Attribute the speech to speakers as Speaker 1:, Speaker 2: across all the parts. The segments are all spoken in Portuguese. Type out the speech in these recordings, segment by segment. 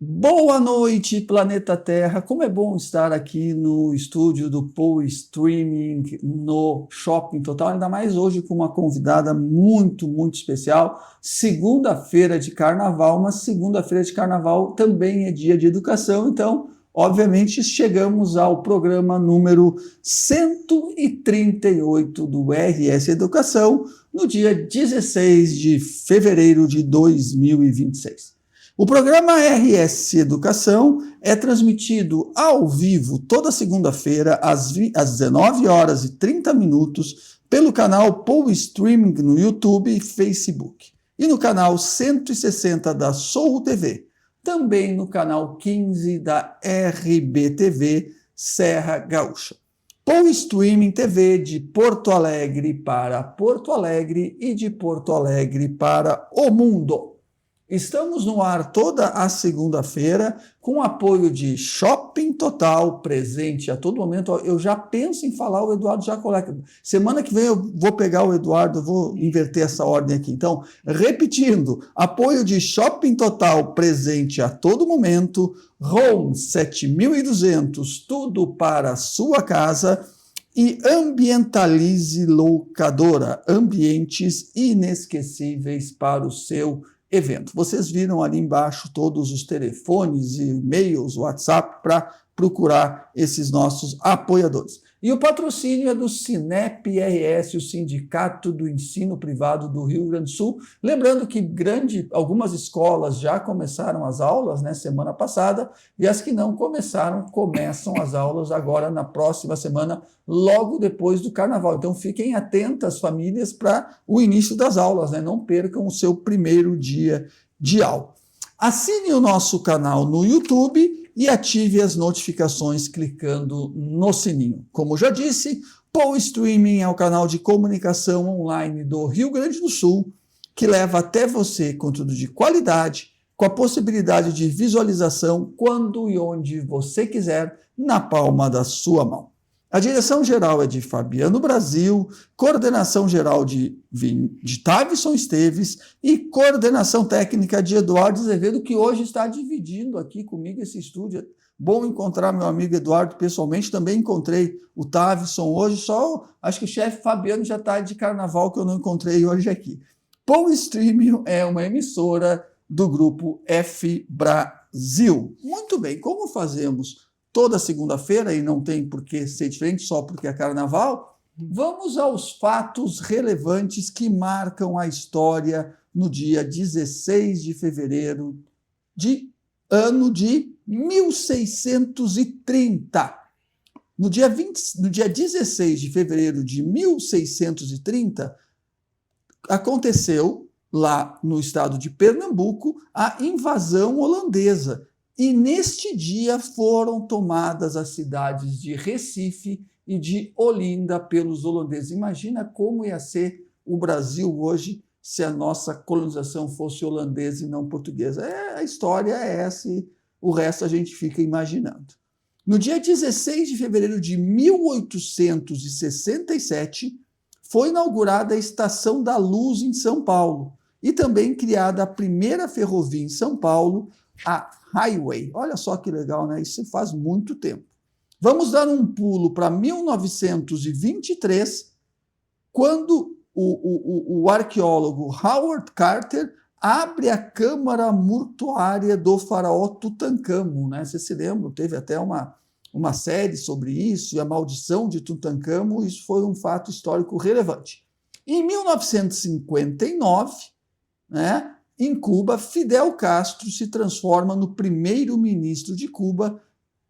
Speaker 1: Boa noite, planeta Terra. Como é bom estar aqui no estúdio do Poe Streaming no Shopping Total, ainda mais hoje com uma convidada muito especial. Segunda-feira de carnaval, mas segunda-feira de carnaval também é dia de educação, então, obviamente, chegamos ao programa número 138 do RS Educação, no dia 16 de fevereiro de 2026. O programa RS Educação é transmitido ao vivo toda segunda-feira às 19 horas e 30 minutos pelo canal Poe Streaming no YouTube e Facebook e no canal 160 da Soul TV, também no canal 15 da RBTV Serra Gaúcha. Poe Streaming TV de Porto Alegre para Porto Alegre e de Porto Alegre para o mundo. Estamos no ar toda a segunda-feira com apoio de Shopping Total, presente a todo momento. Eu já penso em falar o Eduardo Jacolé. Semana que vem eu vou pegar o Eduardo, vou inverter essa ordem aqui. Então, repetindo, apoio de Shopping Total, presente a todo momento. Home 7200, tudo para a sua casa. E Ambientalize Locadora, ambientes inesquecíveis para o seu evento. Vocês viram ali embaixo todos os telefones, e-mails, WhatsApp para procurar esses nossos apoiadores. E o patrocínio é do Sinep RS, o Sindicato do Ensino Privado do Rio Grande do Sul. Lembrando que algumas escolas já começaram as aulas, né, semana passada, e as que não começaram, começam as aulas agora na próxima semana, logo depois do carnaval. Então fiquem atentas, famílias, para o início das aulas, né? Não percam o seu primeiro dia de aula. Assine o nosso canal no YouTube e ative as notificações clicando no sininho. Como já disse, Poe Streaming é o canal de comunicação online do Rio Grande do Sul, que leva até você conteúdo de qualidade, com a possibilidade de visualização quando e onde você quiser, na palma da sua mão. A direção geral é de Fabiano Brasil, coordenação geral de Tavison Esteves e coordenação técnica de Eduardo Azevedo, que hoje está dividindo aqui comigo esse estúdio. Bom encontrar meu amigo Eduardo pessoalmente, também encontrei o Tavison hoje, só acho que o chefe Fabiano já está de carnaval que eu não encontrei hoje aqui. Poe Streaming é uma emissora do grupo F Brasil. Muito bem, como fazemos toda segunda-feira, e não tem por que ser diferente só porque é carnaval, vamos aos fatos relevantes que marcam a história no dia 16 de fevereiro de ano de 1630. No dia 16 de fevereiro de 1630, aconteceu lá no estado de Pernambuco a invasão holandesa. E neste dia foram tomadas as cidades de Recife e de Olinda pelos holandeses. Imagina como ia ser o Brasil hoje se a nossa colonização fosse holandesa e não portuguesa. A história é essa e o resto a gente fica imaginando. No dia 16 de fevereiro de 1867, foi inaugurada a Estação da Luz em São Paulo e também criada a primeira ferrovia em São Paulo, a Highway. Olha só que legal, né? Isso faz muito tempo. Vamos dar um pulo para 1923, quando o arqueólogo Howard Carter abre a câmara mortuária do faraó Tutancâmon, né? Você se lembra? Teve até uma série sobre isso, e a maldição de Tutancâmon. Isso foi um fato histórico relevante. Em 1959, né? Em Cuba, Fidel Castro se transforma no primeiro-ministro de Cuba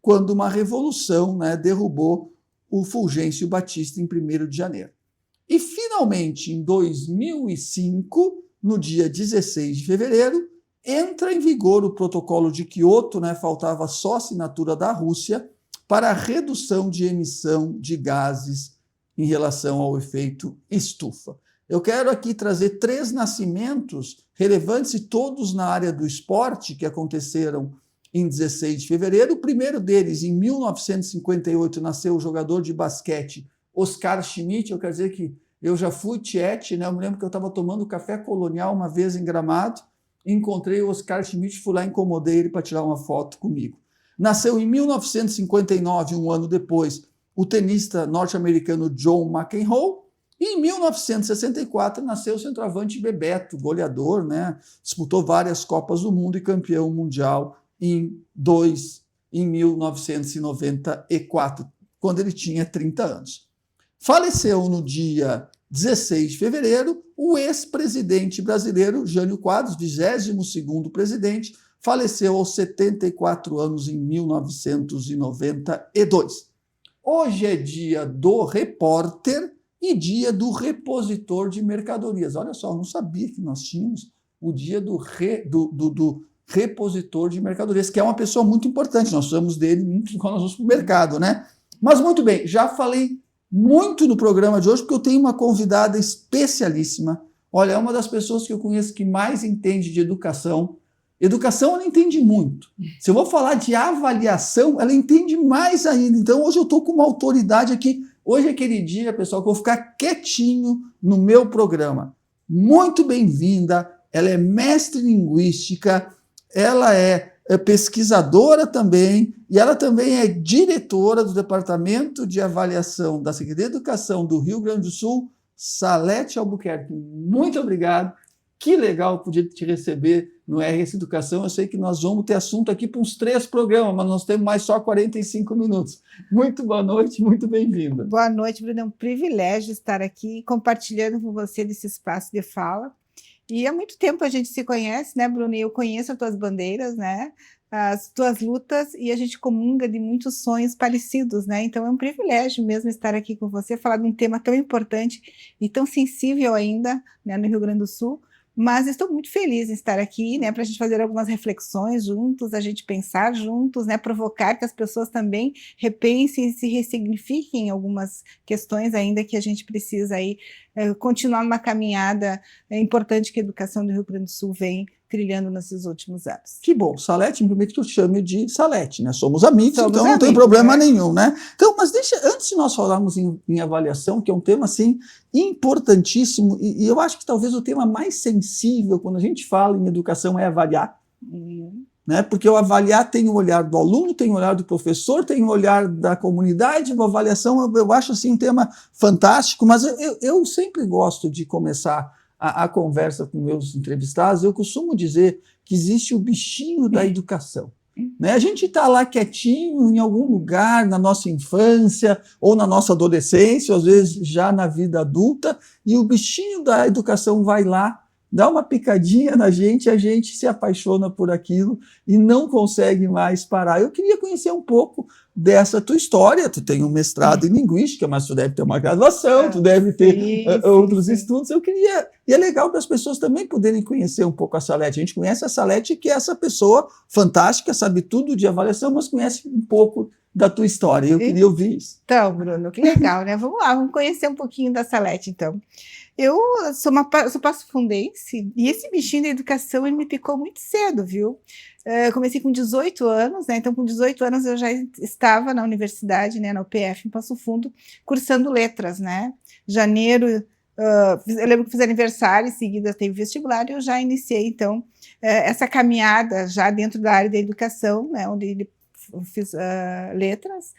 Speaker 1: quando uma revolução, né, derrubou o Fulgêncio Batista em 1º de janeiro. E, finalmente, em 2005, no dia 16 de fevereiro, entra em vigor o protocolo de Quioto, né, faltava só a assinatura da Rússia, para a redução de emissão de gases em relação ao efeito estufa. Eu quero aqui trazer 3 nascimentos relevantes, e todos na área do esporte, que aconteceram em 16 de fevereiro. O primeiro deles, em 1958, nasceu o jogador de basquete Oscar Schmidt. Eu quero dizer que eu já fui tiete, né? Eu me lembro que eu estava tomando café colonial uma vez em Gramado, encontrei o Oscar Schmidt, fui lá, incomodei ele para tirar uma foto comigo. Nasceu em 1959, um ano depois, o tenista norte-americano John McEnroe. E em 1964 nasceu o centroavante Bebeto, goleador, né? Disputou várias Copas do Mundo e campeão mundial em 1994, quando ele tinha 30 anos. Faleceu no dia 16 de fevereiro o ex-presidente brasileiro Jânio Quadros, 22º presidente, faleceu aos 74 anos em 1992. Hoje é dia do repórter e dia do repositor de mercadorias. Olha só, eu não sabia que nós tínhamos o dia do repositor de mercadorias, que é uma pessoa muito importante. Nós precisamos dele muito quando nós vamos para o mercado, né? Mas muito bem, já falei muito no programa de hoje, porque eu tenho uma convidada especialíssima. Olha, é uma das pessoas que eu conheço que mais entende de educação. Educação ela entende muito. Se eu vou falar de avaliação, ela entende mais ainda. Então, hoje eu estou com uma autoridade aqui. Hoje é aquele dia, pessoal, que eu vou ficar quietinho no meu programa. Muito bem-vinda. Ela é mestre em linguística, ela é pesquisadora também, e ela também é diretora do Departamento de Avaliação da Secretaria de Educação do Rio Grande do Sul, Salete Albuquerque. Muito obrigado. Que legal poder te receber no RS Educação. Eu sei que nós vamos ter assunto aqui para uns 3 programas, mas nós temos mais só 45 minutos. Muito boa noite, muito bem-vinda.
Speaker 2: Boa noite, Bruno. É um privilégio estar aqui compartilhando com você desse espaço de fala. E há muito tempo a gente se conhece, né, Bruno? E eu conheço as tuas bandeiras, né? As tuas lutas, e a gente comunga de muitos sonhos parecidos, né? Então é um privilégio mesmo estar aqui com você, falar de um tema tão importante e tão sensível ainda, né, no Rio Grande do Sul. Mas estou muito feliz em estar aqui, né, para a gente fazer algumas reflexões juntos, a gente pensar juntos, né, provocar que as pessoas também repensem e se ressignifiquem algumas questões ainda que a gente precisa aí continuar numa caminhada importante que a educação do Rio Grande do Sul vem trilhando nesses últimos anos.
Speaker 1: Que bom, Salete, me permite que eu chame de Salete, né? Somos amigos,
Speaker 2: Somos
Speaker 1: então
Speaker 2: amigos,
Speaker 1: não tem problema
Speaker 2: né?
Speaker 1: nenhum, né? Então, mas deixa, antes de nós falarmos em avaliação, que é um tema, assim, importantíssimo, e eu acho que talvez o tema mais sensível quando a gente fala em educação é avaliar, né? Porque o avaliar tem o olhar do aluno, tem o olhar do professor, tem o olhar da comunidade. A avaliação, eu acho assim um tema fantástico, mas eu sempre gosto de começar a conversa com meus entrevistados. Eu costumo dizer que existe o bichinho da educação, né? A gente está lá quietinho em algum lugar na nossa infância ou na nossa adolescência, ou às vezes já na vida adulta, e o bichinho da educação vai lá, dá uma picadinha na gente, a gente se apaixona por aquilo e não consegue mais parar. Eu queria conhecer um pouco dessa tua história. Tu tem um mestrado em linguística, mas tu deve ter uma graduação, tu deve ter outros estudos. Eu queria... E é legal para as pessoas também poderem conhecer um pouco a Salete. A gente conhece a Salete, que é essa pessoa fantástica, sabe tudo de avaliação, mas conhece um pouco da tua história. Eu queria ouvir isso.
Speaker 2: Então, Bruno, que legal, né? Vamos lá, vamos conhecer um pouquinho da Salete, então. Eu sou passofundense, e esse bichinho da educação ele me picou muito cedo, viu? Eu comecei com 18 anos, né? Então com 18 anos eu já estava na universidade, né, na UPF, em Passo Fundo, cursando letras, né? Janeiro, eu lembro que fiz aniversário, em seguida teve vestibular, e eu já iniciei, então, essa caminhada já dentro da área da educação, né, onde fiz letras,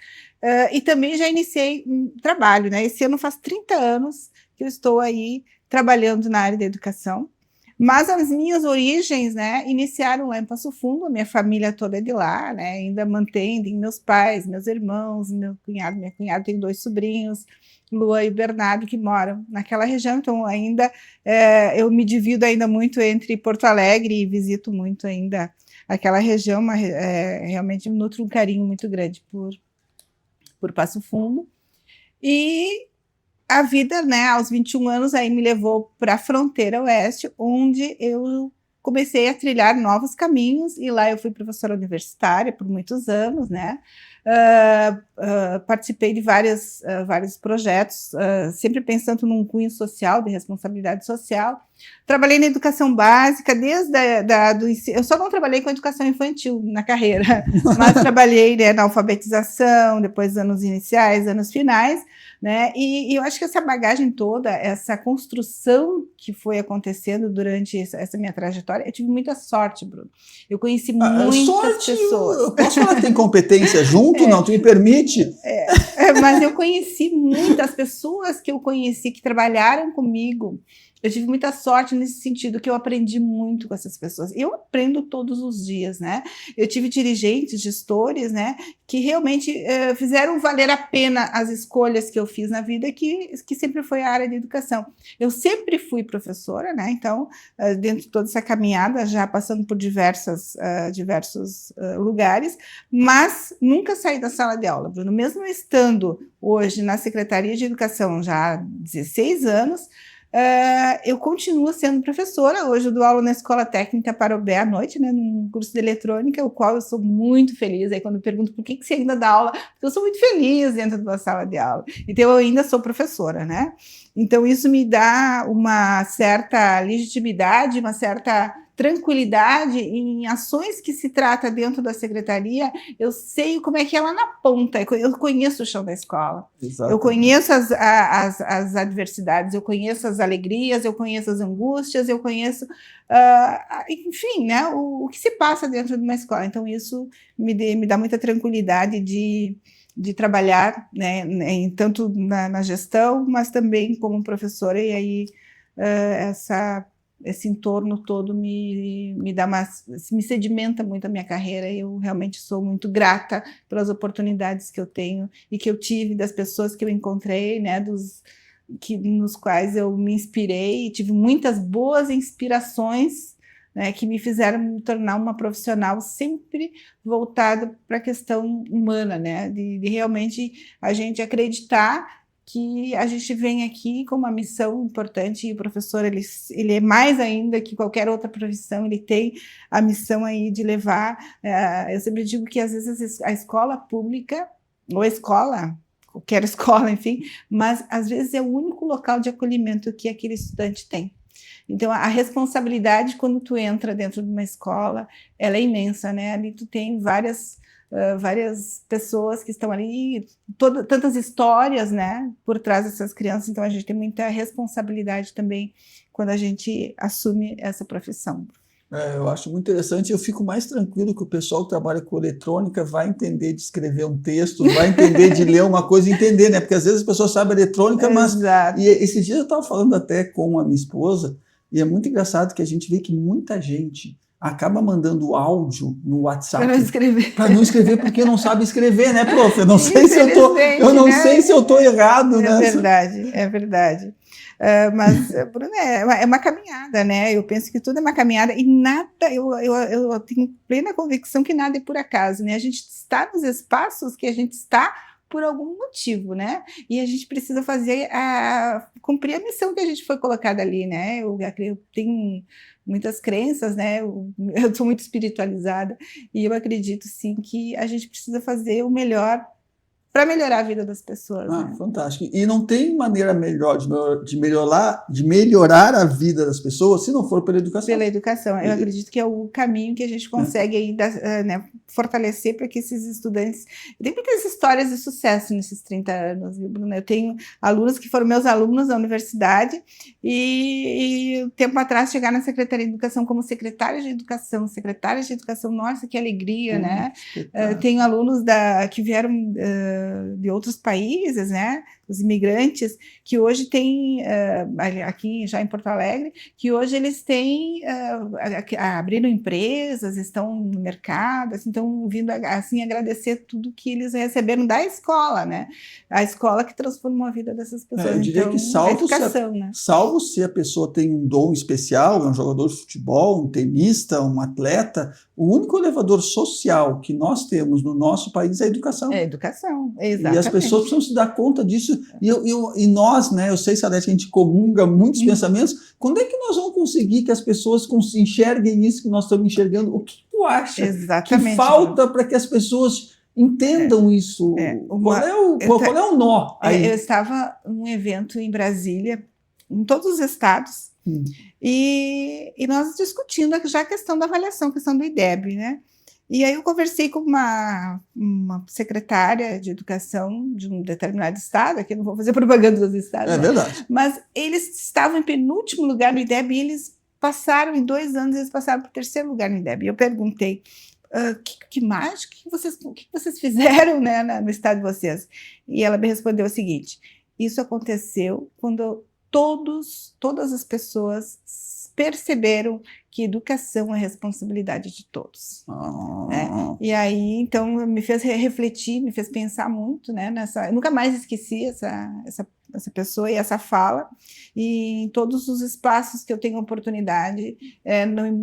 Speaker 2: e também já iniciei um trabalho, né? Esse ano faz 30 anos que eu estou aí trabalhando na área da educação, mas as minhas origens, né, iniciaram lá em Passo Fundo. A minha família toda é de lá, né, ainda mantém meus pais, meus irmãos, meu cunhado, minha cunhada, tem 2 sobrinhos, Lua e Bernardo, que moram naquela região. Então ainda eu me divido ainda muito entre Porto Alegre e visito muito ainda aquela região, mas realmente me nutro um carinho muito grande por Passo Fundo. E a vida, né, aos 21 anos, aí me levou para a fronteira oeste, onde eu comecei a trilhar novos caminhos, e lá eu fui professora universitária por muitos anos, né, participei de vários projetos, sempre pensando num cunho social, de responsabilidade social. Trabalhei na educação básica, eu só não trabalhei com educação infantil na carreira, mas trabalhei, né, na alfabetização, depois anos iniciais, anos finais, né? E eu acho que essa bagagem toda, essa construção que foi acontecendo durante essa minha trajetória, eu tive muita sorte, Bruno. Eu conheci muitas pessoas.
Speaker 1: Eu posso falar que tem competência junto? Não, tu me permite?
Speaker 2: Mas eu conheci muitas pessoas que eu conheci, que trabalharam comigo. Eu tive muita sorte nesse sentido, que eu aprendi muito com essas pessoas. Eu aprendo todos os dias, né? Eu tive dirigentes, gestores, né, que realmente fizeram valer a pena as escolhas que eu fiz na vida, que sempre foi a área de educação. Eu sempre fui professora, né? Então, dentro de toda essa caminhada, já passando por diversos lugares, mas nunca saí da sala de aula, Bruno. Mesmo estando hoje na Secretaria de Educação já há 16 anos, eu continuo sendo professora. Hoje eu dou aula na Escola Técnica Parobé à noite, né, num curso de eletrônica, o qual eu sou muito feliz. Aí quando eu pergunto por que você ainda dá aula, eu sou muito feliz dentro de uma sala de aula. Então eu ainda sou professora, né? Então isso me dá uma certa legitimidade, uma certa tranquilidade em ações que se trata dentro da secretaria. Eu sei como é que é lá na ponta, eu conheço o chão da escola. Exatamente. Eu conheço as adversidades, eu conheço as alegrias, eu conheço as angústias, eu conheço, enfim, né, o que se passa dentro de uma escola. Então isso me dá muita tranquilidade de trabalhar, né, tanto na gestão, mas também como professora, e aí esse entorno todo me sedimenta muito a minha carreira. Eu realmente sou muito grata pelas oportunidades que eu tenho e que eu tive, das pessoas que eu encontrei, né, nos quais eu me inspirei, e tive muitas boas inspirações, né, que me fizeram me tornar uma profissional sempre voltada para a questão humana, né, de realmente a gente acreditar que a gente vem aqui com uma missão importante, e o professor, ele é mais ainda que qualquer outra profissão, ele tem a missão aí de levar, eu sempre digo que às vezes a escola pública, ou a escola, qualquer escola, enfim, mas às vezes é o único local de acolhimento que aquele estudante tem. Então, a responsabilidade quando tu entra dentro de uma escola, ela é imensa, né? Ali tu tem várias pessoas que estão ali, tantas histórias, né, por trás dessas crianças. Então a gente tem muita responsabilidade também quando a gente assume essa profissão.
Speaker 1: Eu acho muito interessante. Eu fico mais tranquilo que o pessoal que trabalha com eletrônica vai entender de escrever um texto, vai entender de ler uma coisa e entender, né? Porque às vezes as pessoas sabem eletrônica, mas...
Speaker 2: Exato.
Speaker 1: E esses dias eu estava falando até com a minha esposa, e é muito engraçado que a gente vê que muita gente acaba mandando áudio no WhatsApp para não escrever porque não sabe escrever, né, prof? Eu não sei se eu tô errado, né?
Speaker 2: É verdade. Mas, Bruno, é uma caminhada, né? Eu penso que tudo é uma caminhada, e nada, eu tenho plena convicção que nada é por acaso, né? A gente está nos espaços que a gente está por algum motivo, né? E a gente precisa cumprir a missão que a gente foi colocada ali, né? Eu tenho muitas crenças, né? Eu sou muito espiritualizada, e eu acredito sim que a gente precisa fazer o melhor para melhorar a vida das pessoas. Né?
Speaker 1: Fantástico. E não tem maneira melhor de melhorar a vida das pessoas se não for pela educação.
Speaker 2: Pela educação. Eu acredito que é o caminho que a gente consegue aí, né, fortalecer para que esses estudantes... Tem muitas histórias de sucesso nesses 30 anos, viu, Bruno? Eu tenho alunos que foram meus alunos na universidade, e tempo atrás chegaram na Secretaria de Educação como secretárias de educação, nossa, que alegria, né? Tenho alunos que vieram de outros países, né? Os imigrantes, que hoje têm, aqui já em Porto Alegre, que hoje eles têm, abriram empresas, estão no mercado, assim, estão vindo assim, agradecer tudo que eles receberam da escola, né? A escola que transformou a vida dessas pessoas.
Speaker 1: Eu diria que salvo se a pessoa tem um dom especial, é um jogador de futebol, um tenista, um atleta, o único elevador social que nós temos no nosso país é a educação.
Speaker 2: É a educação, exatamente.
Speaker 1: E as pessoas precisam se dar conta disso. E nós, né, eu sei, Salete, a gente comunga muitos pensamentos. Quando é que nós vamos conseguir que as pessoas enxerguem isso que nós estamos enxergando? O que tu acha que falta para que as pessoas Entendam isso. Qual é o nó aí?
Speaker 2: Eu estava num evento em Brasília, em todos os estados, e nós discutindo já a questão da avaliação, a questão do IDEB, né? E aí eu conversei com uma secretária de educação de um determinado estado, aqui não vou fazer propaganda dos estados,
Speaker 1: É verdade.
Speaker 2: mas eles estavam em penúltimo lugar no IDEB e eles passaram, em 2 anos, eles passaram para o 3º lugar no IDEB. E eu perguntei, que mágica, o que vocês fizeram, né, no estado de vocês? E ela me respondeu o seguinte: isso aconteceu quando todas as pessoas perceberam que educação é responsabilidade de todos. Né? E aí, então, me fez refletir, me fez pensar muito, né, eu nunca mais esqueci essa pessoa e essa fala, e em todos os espaços que eu tenho oportunidade,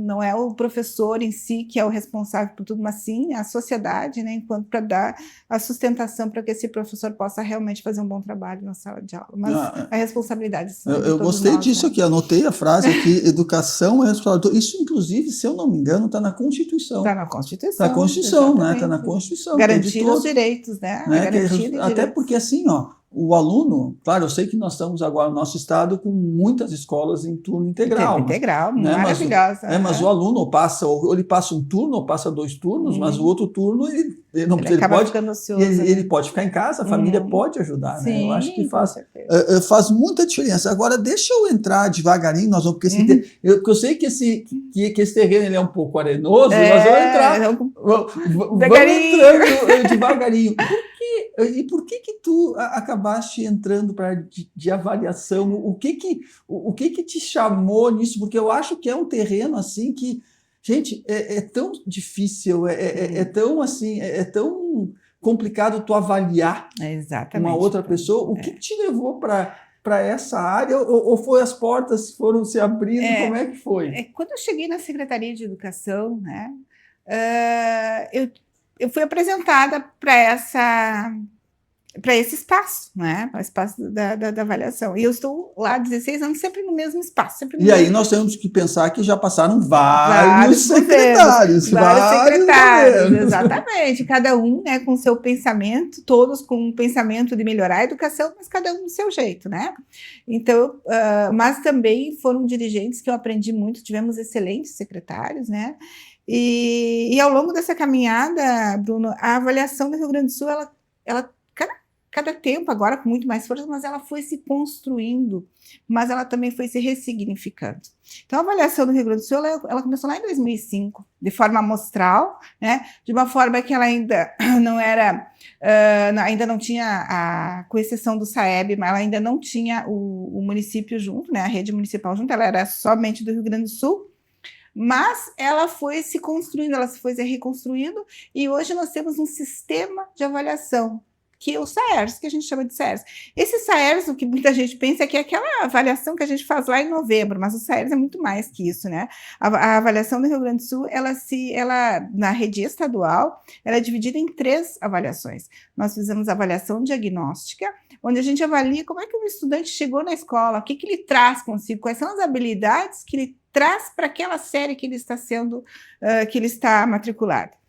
Speaker 2: não é o professor em si que é o responsável por tudo, mas sim a sociedade, né, enquanto para dar a sustentação para que esse professor possa realmente fazer um bom trabalho na sala de aula. Mas a responsabilidade sim,
Speaker 1: eu gostei
Speaker 2: nós,
Speaker 1: disso,
Speaker 2: né?
Speaker 1: Aqui, anotei a frase aqui, educação é responsabilidade. Isso, inclusive, se eu não me engano, está na Constituição.
Speaker 2: Está na Constituição.
Speaker 1: Está na Constituição, né? Está na Constituição.
Speaker 2: Garantir os direitos, né?
Speaker 1: Até porque, assim, o aluno, claro, eu sei que nós estamos agora no nosso estado com muitas escolas em turno integral.
Speaker 2: Integral,
Speaker 1: né?
Speaker 2: Maravilhosa.
Speaker 1: Mas o aluno ou ele passa um turno ou passa 2 turnos, mas o outro turno ele pode ficar em casa, a família pode ajudar.
Speaker 2: Sim,
Speaker 1: né? Eu acho que faz muita diferença. Agora, deixa eu entrar devagarinho, porque eu sei que esse terreno ele é um pouco arenoso, nós vamos entrar. Vamos entrando devagarinho. E por que tu acabaste entrando para de avaliação? O que te chamou nisso? Porque eu acho que é um terreno assim que, gente, é tão difícil, é tão assim, é tão complicado tu avaliar uma outra pessoa. O que te levou para essa área? Ou foi as portas que foram se abrindo? Como é que foi?
Speaker 2: Quando eu cheguei na Secretaria de Educação, né, eu fui apresentada para esse espaço, né? O espaço da avaliação. E eu estou lá há 16 anos, sempre no mesmo espaço.
Speaker 1: Aí nós temos que pensar que já passaram vários secretários.
Speaker 2: Vários secretários, exatamente. Cada um, né, com seu pensamento, todos com um pensamento de melhorar a educação, mas cada um do seu jeito, né? Então, mas também foram dirigentes que eu aprendi muito, tivemos excelentes secretários, né? E ao longo dessa caminhada, Bruno, a avaliação do Rio Grande do Sul, ela cada tempo, agora com muito mais força, mas ela foi se construindo, mas ela também foi se ressignificando. Então, a avaliação do Rio Grande do Sul, ela começou lá em 2005, de forma amostral, né? De uma forma que ela ainda não era, ainda não tinha, com exceção do SAEB, mas ela ainda não tinha o município junto, né? A rede municipal junto, ela era somente do Rio Grande do Sul, mas ela foi se construindo, ela foi se reconstruindo, e hoje nós temos um sistema de avaliação, que é o SAERS, que a gente chama de SAERS. Esse SAERS, o que muita gente pensa é que é aquela avaliação que a gente faz lá em novembro, mas o SAERS é muito mais que isso, né? A avaliação do Rio Grande do Sul, ela na rede estadual, ela é dividida em 3 avaliações. Nós fizemos a avaliação diagnóstica, onde a gente avalia como é que o estudante chegou na escola, o que ele traz consigo, quais são as habilidades que ele traz para aquela série que ele está que ele está matriculado.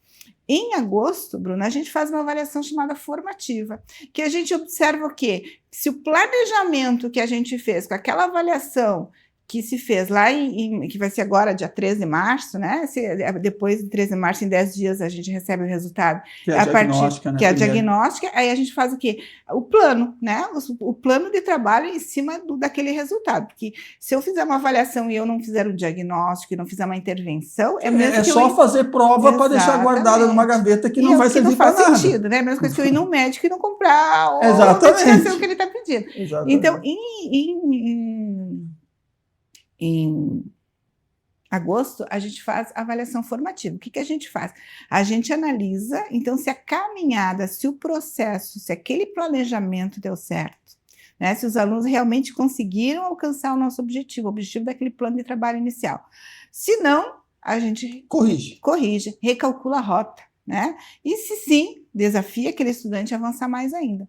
Speaker 2: Em agosto, Bruna, a gente faz uma avaliação chamada formativa, que a gente observa o quê? Se o planejamento que a gente fez com aquela avaliação que se fez lá, que vai ser agora, dia 13 de março, né? Depois de 13 de março, em 10 dias, a gente recebe o resultado.
Speaker 1: Que é a diagnóstica, né?
Speaker 2: Que é a diagnóstica, aí a gente faz o quê? O plano, né? O plano de trabalho em cima daquele resultado. Porque se eu fizer uma avaliação e eu não fizer um diagnóstico, e não fizer uma intervenção,
Speaker 1: é só fazer prova para deixar guardada numa gaveta que não vai servir para nada.
Speaker 2: Não faz sentido, né? A mesma coisa que eu ir num médico e não comprar a medicação que ele está pedindo.
Speaker 1: Exatamente.
Speaker 2: Então, em agosto, a gente faz avaliação formativa. O que a gente faz? A gente analisa, então, se a caminhada, se o processo, se aquele planejamento deu certo, né? Se os alunos realmente conseguiram alcançar o nosso objetivo, o objetivo daquele plano de trabalho inicial. Se não, a gente corrige, recalcula a rota, né? E se sim, desafia aquele estudante a avançar mais ainda.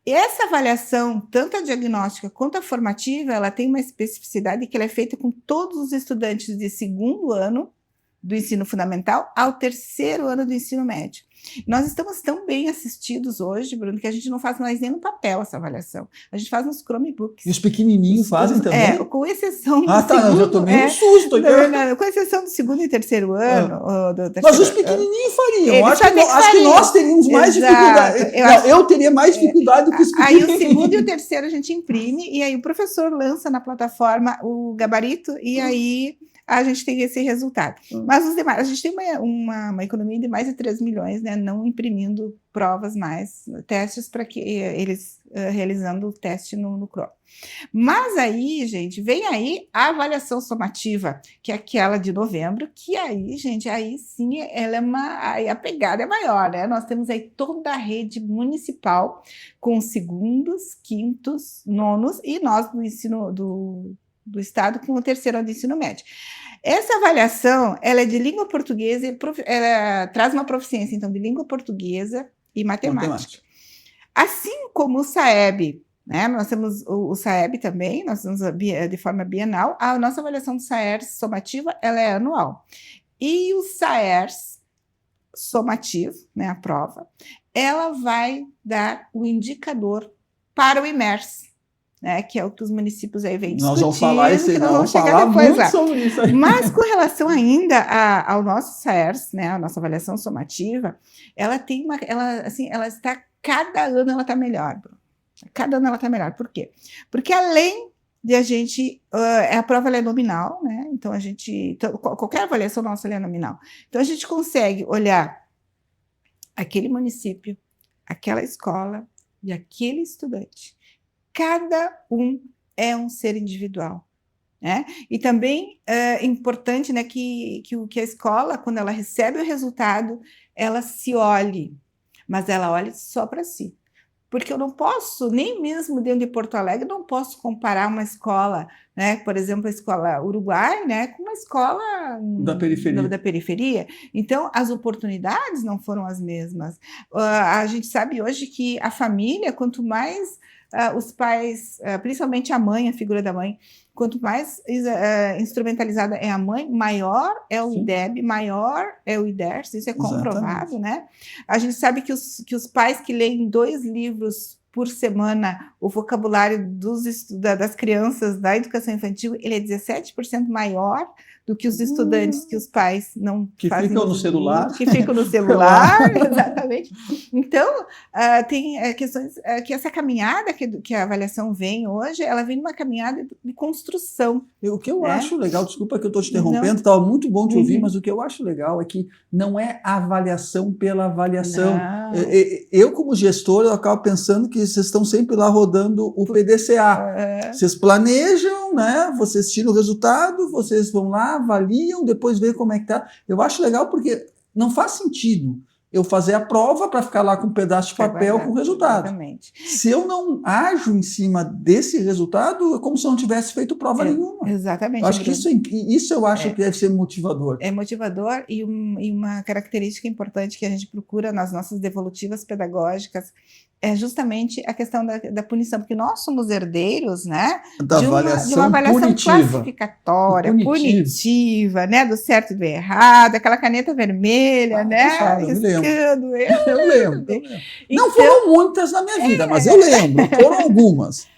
Speaker 2: Essa avaliação, tanto a diagnóstica quanto a formativa, ela tem uma especificidade que ela é feita com todos os estudantes de 2º ano do ensino fundamental ao 3º ano do ensino médio. Nós estamos tão bem assistidos hoje, Bruno, que a gente não faz mais nem no papel essa avaliação. A gente faz nos Chromebooks.
Speaker 1: E os pequenininhos fazem também?
Speaker 2: Com exceção do
Speaker 1: segundo... eu já tomei um susto.
Speaker 2: Com exceção do 2º e 3º ano.
Speaker 1: Mas os pequenininhos fariam. Acho que nós teríamos mais dificuldade. Eu teria mais dificuldade do que os pequenininhos.
Speaker 2: Aí o 2º e o 3º a gente imprime, e aí o professor lança na plataforma o gabarito, e aí a gente tem esse resultado. Mas os demais, a gente tem uma economia de mais de 3 milhões, né, não imprimindo provas mais, testes para que eles realizando o teste no Chrome. Mas aí, gente, vem aí a avaliação somativa, que é aquela de novembro, que aí, gente, aí sim, aí a pegada é maior, né? Nós temos aí toda a rede municipal com 2º, 5º, 9º e nós do ensino do Estado com o 3º ano do ensino médio. Essa avaliação, ela é de língua portuguesa, ela traz uma proficiência, então, de língua portuguesa e matemática. Assim como o SAEB, né? Nós temos o SAEB também, nós temos de forma bienal, a nossa avaliação do SAERS somativa, ela é anual. E o SAERS somativo, né, a prova, ela vai dar o indicador para o IMERS, né, que é o que os municípios aí vêm discutindo.
Speaker 1: Nós vamos falar muito sobre isso aí.
Speaker 2: Mas com relação ainda ao nosso SAERS, né, a nossa avaliação somativa, ela tem ela está, cada ano ela está melhor. Cada ano ela está melhor. Por quê? Porque além de a gente, a prova ela é nominal, né, então qualquer avaliação nossa ela é nominal. Então a gente consegue olhar aquele município, aquela escola e aquele estudante. Cada um é um ser individual, né? E também é importante, né, que a escola, quando ela recebe o resultado, ela se olhe, mas ela olhe só para si. Porque eu não posso, nem mesmo dentro de Porto Alegre, não posso comparar uma escola, né, por exemplo, a escola Uruguai, né, com uma escola da periferia. Então, as oportunidades não foram as mesmas. A gente sabe hoje que a família, quanto mais os pais, principalmente a mãe, a figura da mãe, quanto mais instrumentalizada é a mãe, maior é o IDEB, maior é o IDERS, isso é comprovado, né? A gente sabe que os pais que leem 2 livros por semana, o vocabulário das crianças da educação infantil, ele é 17% maior do que os estudantes que os pais não
Speaker 1: que
Speaker 2: fazem
Speaker 1: ficam no celular.
Speaker 2: Que ficam no celular, exatamente. Então, tem questões que essa caminhada que a avaliação vem hoje, ela vem numa caminhada de construção.
Speaker 1: O que eu acho legal, desculpa que eu estou te interrompendo, estava muito bom te ouvir, mas o que eu acho legal é que não é avaliação pela avaliação. Eu, como gestor, eu acabo pensando que vocês estão sempre lá rodando o PDCA. Vocês planejam, né? Vocês tiram o resultado, vocês vão lá, avaliam, depois veem como é que está. Eu acho legal porque não faz sentido eu fazer a prova para ficar lá com um pedaço de papel com o resultado.
Speaker 2: Exatamente.
Speaker 1: Se eu não ajo em cima desse resultado, é como se eu não tivesse feito prova nenhuma.
Speaker 2: Exatamente.
Speaker 1: Eu acho que isso eu acho que deve ser motivador.
Speaker 2: É motivador e uma característica importante que a gente procura nas nossas devolutivas pedagógicas é justamente a questão da punição, porque nós somos herdeiros, né, de uma avaliação classificatória, punitiva, né, do certo e do errado, aquela caneta vermelha, né,
Speaker 1: riscando. Eu lembro. Então, não foram muitas na minha vida, mas eu lembro, foram algumas.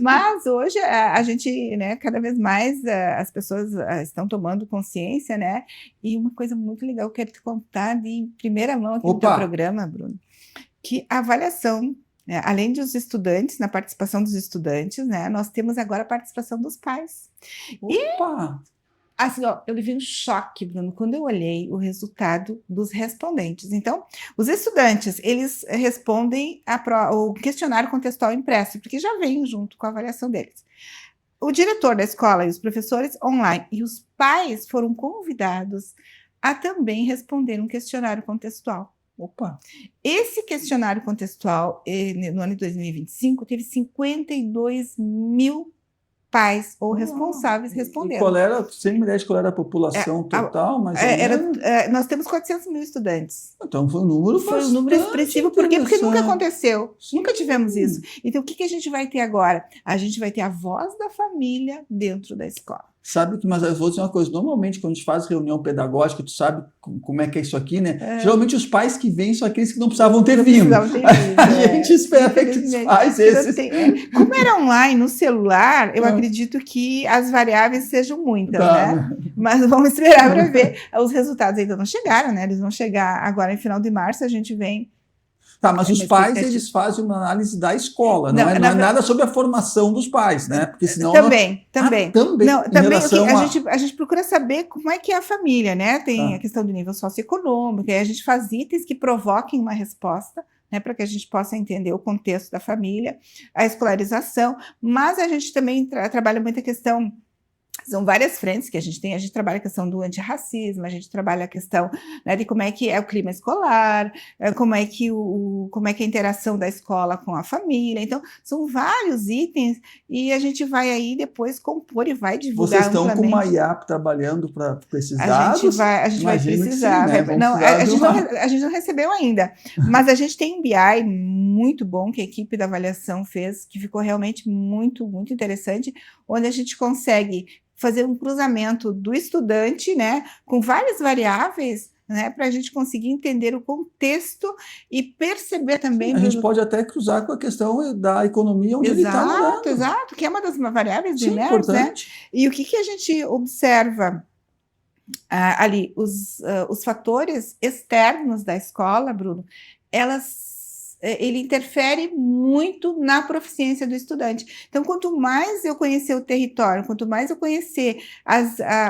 Speaker 2: Mas hoje a gente, né, cada vez mais as pessoas estão tomando consciência, né, e uma coisa muito legal que eu quero te contar de primeira mão aqui no teu programa, Bruno, que a avaliação, né, além dos estudantes, na participação dos estudantes, né, nós temos agora a participação dos pais.
Speaker 1: Opa!
Speaker 2: E, assim, eu levei um choque, Bruno, quando eu olhei o resultado dos respondentes. Então, os estudantes, eles respondem o questionário contextual impresso, porque já vem junto com a avaliação deles. O diretor da escola e os professores online, e os pais foram convidados a também responder um questionário contextual.
Speaker 1: Opa!
Speaker 2: Esse questionário contextual, no ano de 2025, teve 52 mil pais ou responsáveis respondendo.
Speaker 1: E qual era, sem me ideia qual era a população total, mas
Speaker 2: nós temos 400 mil estudantes.
Speaker 1: Então foi um número
Speaker 2: expressivo. Por quê? Porque nunca aconteceu. Nunca tivemos isso. Então, o que a gente vai ter agora? A gente vai ter a voz da família dentro da escola.
Speaker 1: Sabe que, mas eu vou dizer uma coisa, normalmente quando a gente faz reunião pedagógica, tu sabe como é que é isso aqui, né? Geralmente os pais que vêm são aqueles que não precisavam ter vindo. A gente espera que os pais esses...
Speaker 2: Como era online, no celular, eu acredito que as variáveis sejam muitas, né? Mas vamos esperar para ver. Os resultados ainda não chegaram, né? Eles vão chegar agora em final de março, a gente vem...
Speaker 1: Tá, mas os pais, eles fazem uma análise da escola, não é nada sobre a formação dos pais, né? Porque senão...
Speaker 2: Também.
Speaker 1: Também
Speaker 2: a gente procura saber como é que é a família, né? Tem a questão do nível socioeconômico, aí a gente faz itens que provoquem uma resposta, né, para que a gente possa entender o contexto da família, a escolarização, mas a gente também trabalha muito a questão... São várias frentes que a gente tem, a gente trabalha a questão do antirracismo, a gente trabalha a questão, né, de como é que é o clima escolar, como é que a interação da escola com a família. Então, são vários itens e a gente vai aí depois compor e vai divulgar.
Speaker 1: Vocês estão com uma IAP trabalhando para esses dados?
Speaker 2: A gente vai precisar. Sim, né? A gente não recebeu ainda, mas a gente tem um BI muito bom que a equipe da avaliação fez, que ficou realmente muito, muito interessante, onde a gente consegue fazer um cruzamento do estudante, né, com várias variáveis, né, para a gente conseguir entender o contexto e perceber também...
Speaker 1: Sim, a gente pode até cruzar com a questão da economia onde ele está morando.
Speaker 2: Exato, que é uma das variáveis de MERS, né? E o que a gente observa ali? Os fatores externos da escola, Bruno, ele interfere muito na proficiência do estudante. Então, quanto mais eu conhecer o território, quanto mais eu conhecer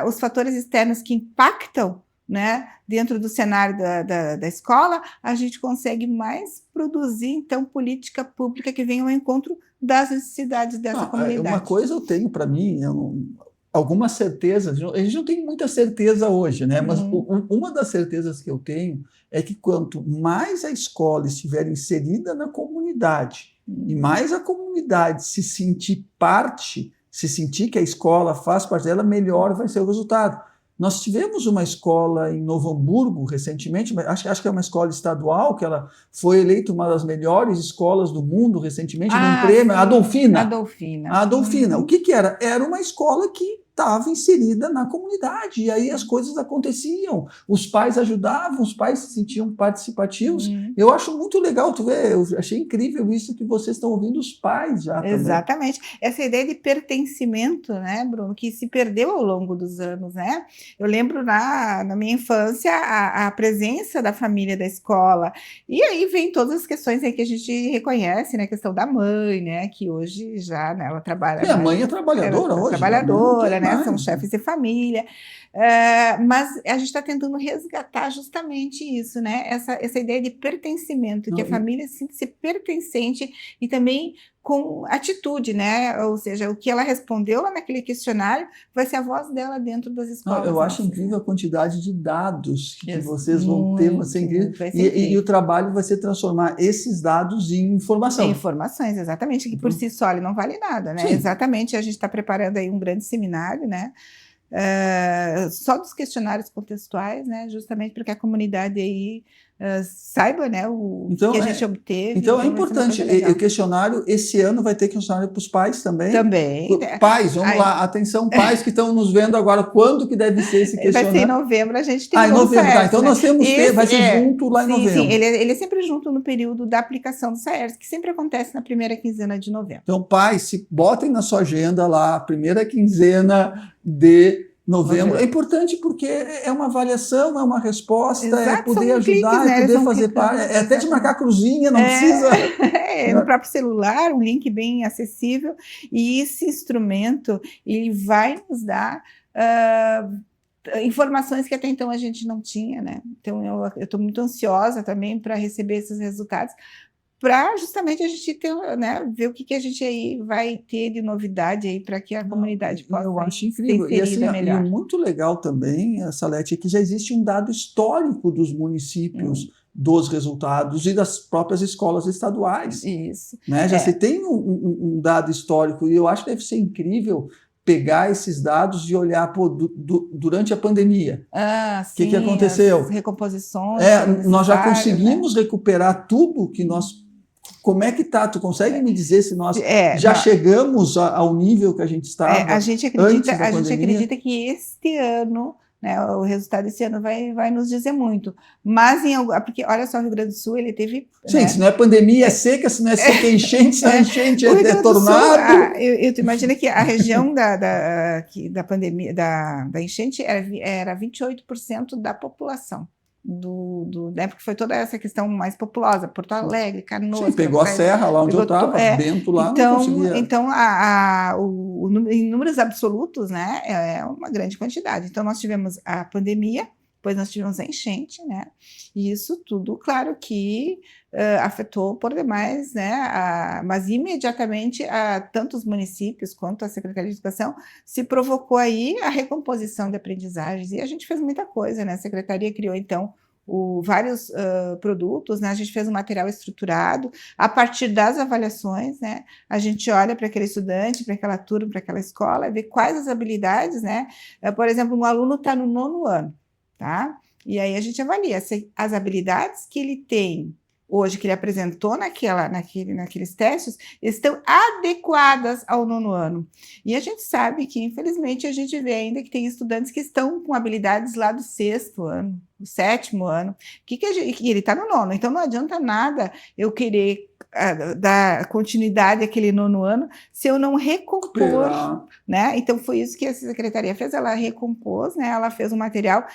Speaker 2: os fatores externos que impactam, né, dentro do cenário da escola, a gente consegue mais produzir, então, política pública que venha ao encontro das necessidades dessa comunidade.
Speaker 1: Uma coisa eu tenho para mim, algumas certezas, a gente não tem muita certeza hoje, né? Mas uma das certezas que eu tenho é que quanto mais a escola estiver inserida na comunidade e mais a comunidade se sentir parte, se sentir que a escola faz parte dela, melhor vai ser o resultado. Nós tivemos uma escola em Novo Hamburgo recentemente, acho que é uma escola estadual, que ela foi eleita uma das melhores escolas do mundo recentemente, num prêmio, a Adolfina. O que era? Era uma escola que estava inserida na comunidade, e aí as coisas aconteciam, os pais ajudavam, os pais se sentiam participativos. Eu acho muito legal, tu vê, eu achei incrível isso que vocês estão ouvindo os pais já também.
Speaker 2: Exatamente, essa ideia de pertencimento, né, Bruno, que se perdeu ao longo dos anos, né? Eu lembro na minha infância a presença da família da escola, e aí vem todas as questões aí que a gente reconhece, né, a questão da mãe, né, que hoje já, né, ela trabalha...
Speaker 1: A mãe é trabalhadora hoje.
Speaker 2: Trabalhadora, né? São chefes de família, mas a gente está tentando resgatar justamente isso, né? Essa ideia de pertencimento, que a família se pertencente e também com atitude, né? Ou seja, o que ela respondeu lá naquele questionário vai ser a voz dela dentro das escolas.
Speaker 1: Eu acho incrível a quantidade de dados que vocês vão ter, e o trabalho vai ser transformar esses dados em informação.
Speaker 2: Em informações, exatamente, que por si só ele não vale nada, né? Sim. Exatamente, a gente está preparando aí um grande seminário, né? Só dos questionários contextuais, né? Justamente para que a comunidade aí saiba, né, que a gente obteve.
Speaker 1: Então é importante. O questionário, esse ano vai ter questionário para os pais também?
Speaker 2: Também.
Speaker 1: Pais, vamos lá, atenção, pais que estão nos vendo agora, quando que deve ser esse questionário?
Speaker 2: Vai ser em novembro, a gente tem
Speaker 1: em novembro, tá. Então nós temos, vai ser junto lá em novembro.
Speaker 2: Sim, ele é sempre junto no período da aplicação do SAERS, que sempre acontece na primeira quinzena de novembro.
Speaker 1: Então, pais, botem na sua agenda lá, a primeira quinzena de novembro. É importante porque é uma avaliação, é uma resposta, é poder ajudar, é poder fazer parte, é até de marcar cruzinha, não precisa...
Speaker 2: no próprio celular, um link bem acessível, e esse instrumento, ele vai nos dar informações que até então a gente não tinha, né? Então, eu estou muito ansiosa também para receber esses resultados, para justamente a gente ter, né, ver o que a gente aí vai ter de novidade aí para que a comunidade possa.
Speaker 1: Eu acho incrível. E assim, e muito legal também, Salete, é que já existe um dado histórico dos municípios, dos resultados e das próprias escolas estaduais.
Speaker 2: Isso.
Speaker 1: Né? Já se tem um dado histórico, e eu acho que deve ser incrível pegar esses dados e olhar durante a pandemia. O que aconteceu?
Speaker 2: As recomposições.
Speaker 1: Nós já conseguimos recuperar tudo que nós como é que está? Tu consegue me dizer se nós já
Speaker 2: não,
Speaker 1: chegamos ao nível que a gente estava
Speaker 2: a gente
Speaker 1: antes da
Speaker 2: a gente
Speaker 1: pandemia?
Speaker 2: acredita que este ano, né, o resultado desse ano vai nos dizer muito. Mas porque olha só, o Rio Grande do Sul ele teve,
Speaker 1: Sim, se
Speaker 2: né,
Speaker 1: não é pandemia, é seca, se não é seca, é enchente, se não é enchente,
Speaker 2: o Rio
Speaker 1: é
Speaker 2: Grande do Sul,
Speaker 1: tornado.
Speaker 2: tu imagina que a região da pandemia, da enchente era 28% da população. Né, porque foi toda essa questão mais populosa, Porto Alegre,
Speaker 1: Sim,
Speaker 2: Canoas,
Speaker 1: pegou a serra lá onde eu estava, Bento lá, não conseguia.
Speaker 2: Então em números absolutos, né, é uma grande quantidade. Então nós tivemos a pandemia, depois nós tivemos a enchente, né, e isso tudo, claro que afetou por demais, né, mas imediatamente tanto os municípios quanto a Secretaria de Educação se provocou aí a recomposição de aprendizagens, e a gente fez muita coisa, né, a Secretaria criou, então, vários produtos, né, a gente fez um material estruturado, a partir das avaliações, né, a gente olha para aquele estudante, para aquela turma, para aquela escola, e vê quais as habilidades, né, por exemplo, um aluno está no 9º ano, tá? E aí a gente avalia se as habilidades que ele tem hoje, que ele apresentou naqueles testes, estão adequadas ao 9º ano. E a gente sabe que, infelizmente, a gente vê ainda que tem estudantes que estão com habilidades lá do 6º ano, do 7º ano, que ele está no 9º, então não adianta nada eu querer dar continuidade àquele 9º ano se eu não recompor, né? Então foi isso que a secretaria fez, ela recompôs, né? Ela fez um material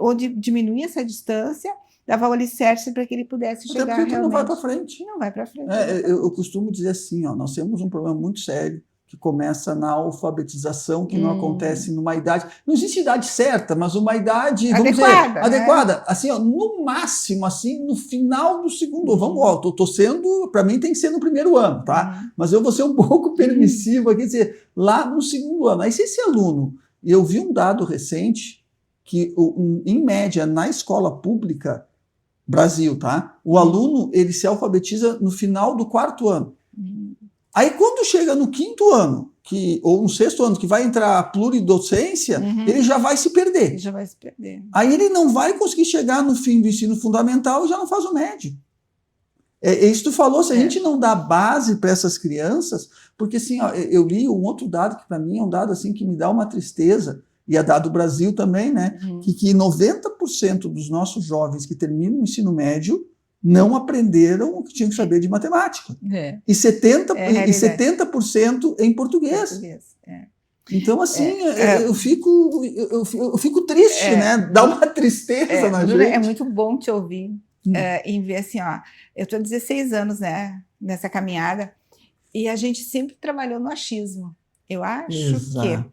Speaker 2: onde diminuía essa distância, dava o alicerce para que ele pudesse chegar
Speaker 1: realmente. Até porque tu não vai para frente.
Speaker 2: Não vai para frente.
Speaker 1: Eu costumo dizer assim, ó, nós temos um problema muito sério que começa na alfabetização, que não acontece numa idade. Não existe idade certa, mas uma idade, vamos dizer, adequada. Né? Assim, ó, no máximo, assim, no final do segundo. Vamos, ó, tô sendo, para mim tem que ser no 1º ano, tá? Mas eu vou ser um pouco permissivo aqui, dizer, lá no 2º ano. Aí se esse aluno, e eu vi um dado recente, que em média, na escola pública, Brasil, tá? O aluno, ele se alfabetiza no final do 4º ano. Aí, quando chega no 5º ano, ou no 6º ano, que vai entrar a pluridocência, ele já vai se perder.
Speaker 2: Ele já vai se perder.
Speaker 1: Aí ele não vai conseguir chegar no fim do ensino fundamental e já não faz o médio. É isso que tu falou, se a gente não dá base para essas crianças, porque assim, ó, eu li um outro dado que para mim é um dado assim que me dá uma tristeza, e é dado do Brasil também, né? Que 90% dos nossos jovens que terminam o ensino médio não aprenderam o que tinham que saber de matemática. E 70% em português. Então, assim, eu fico triste, né? Dá uma tristeza na gente.
Speaker 2: É muito bom te ouvir em ver assim, ó, eu estou há 16 anos, né, nessa caminhada, e a gente sempre trabalhou no achismo. Eu acho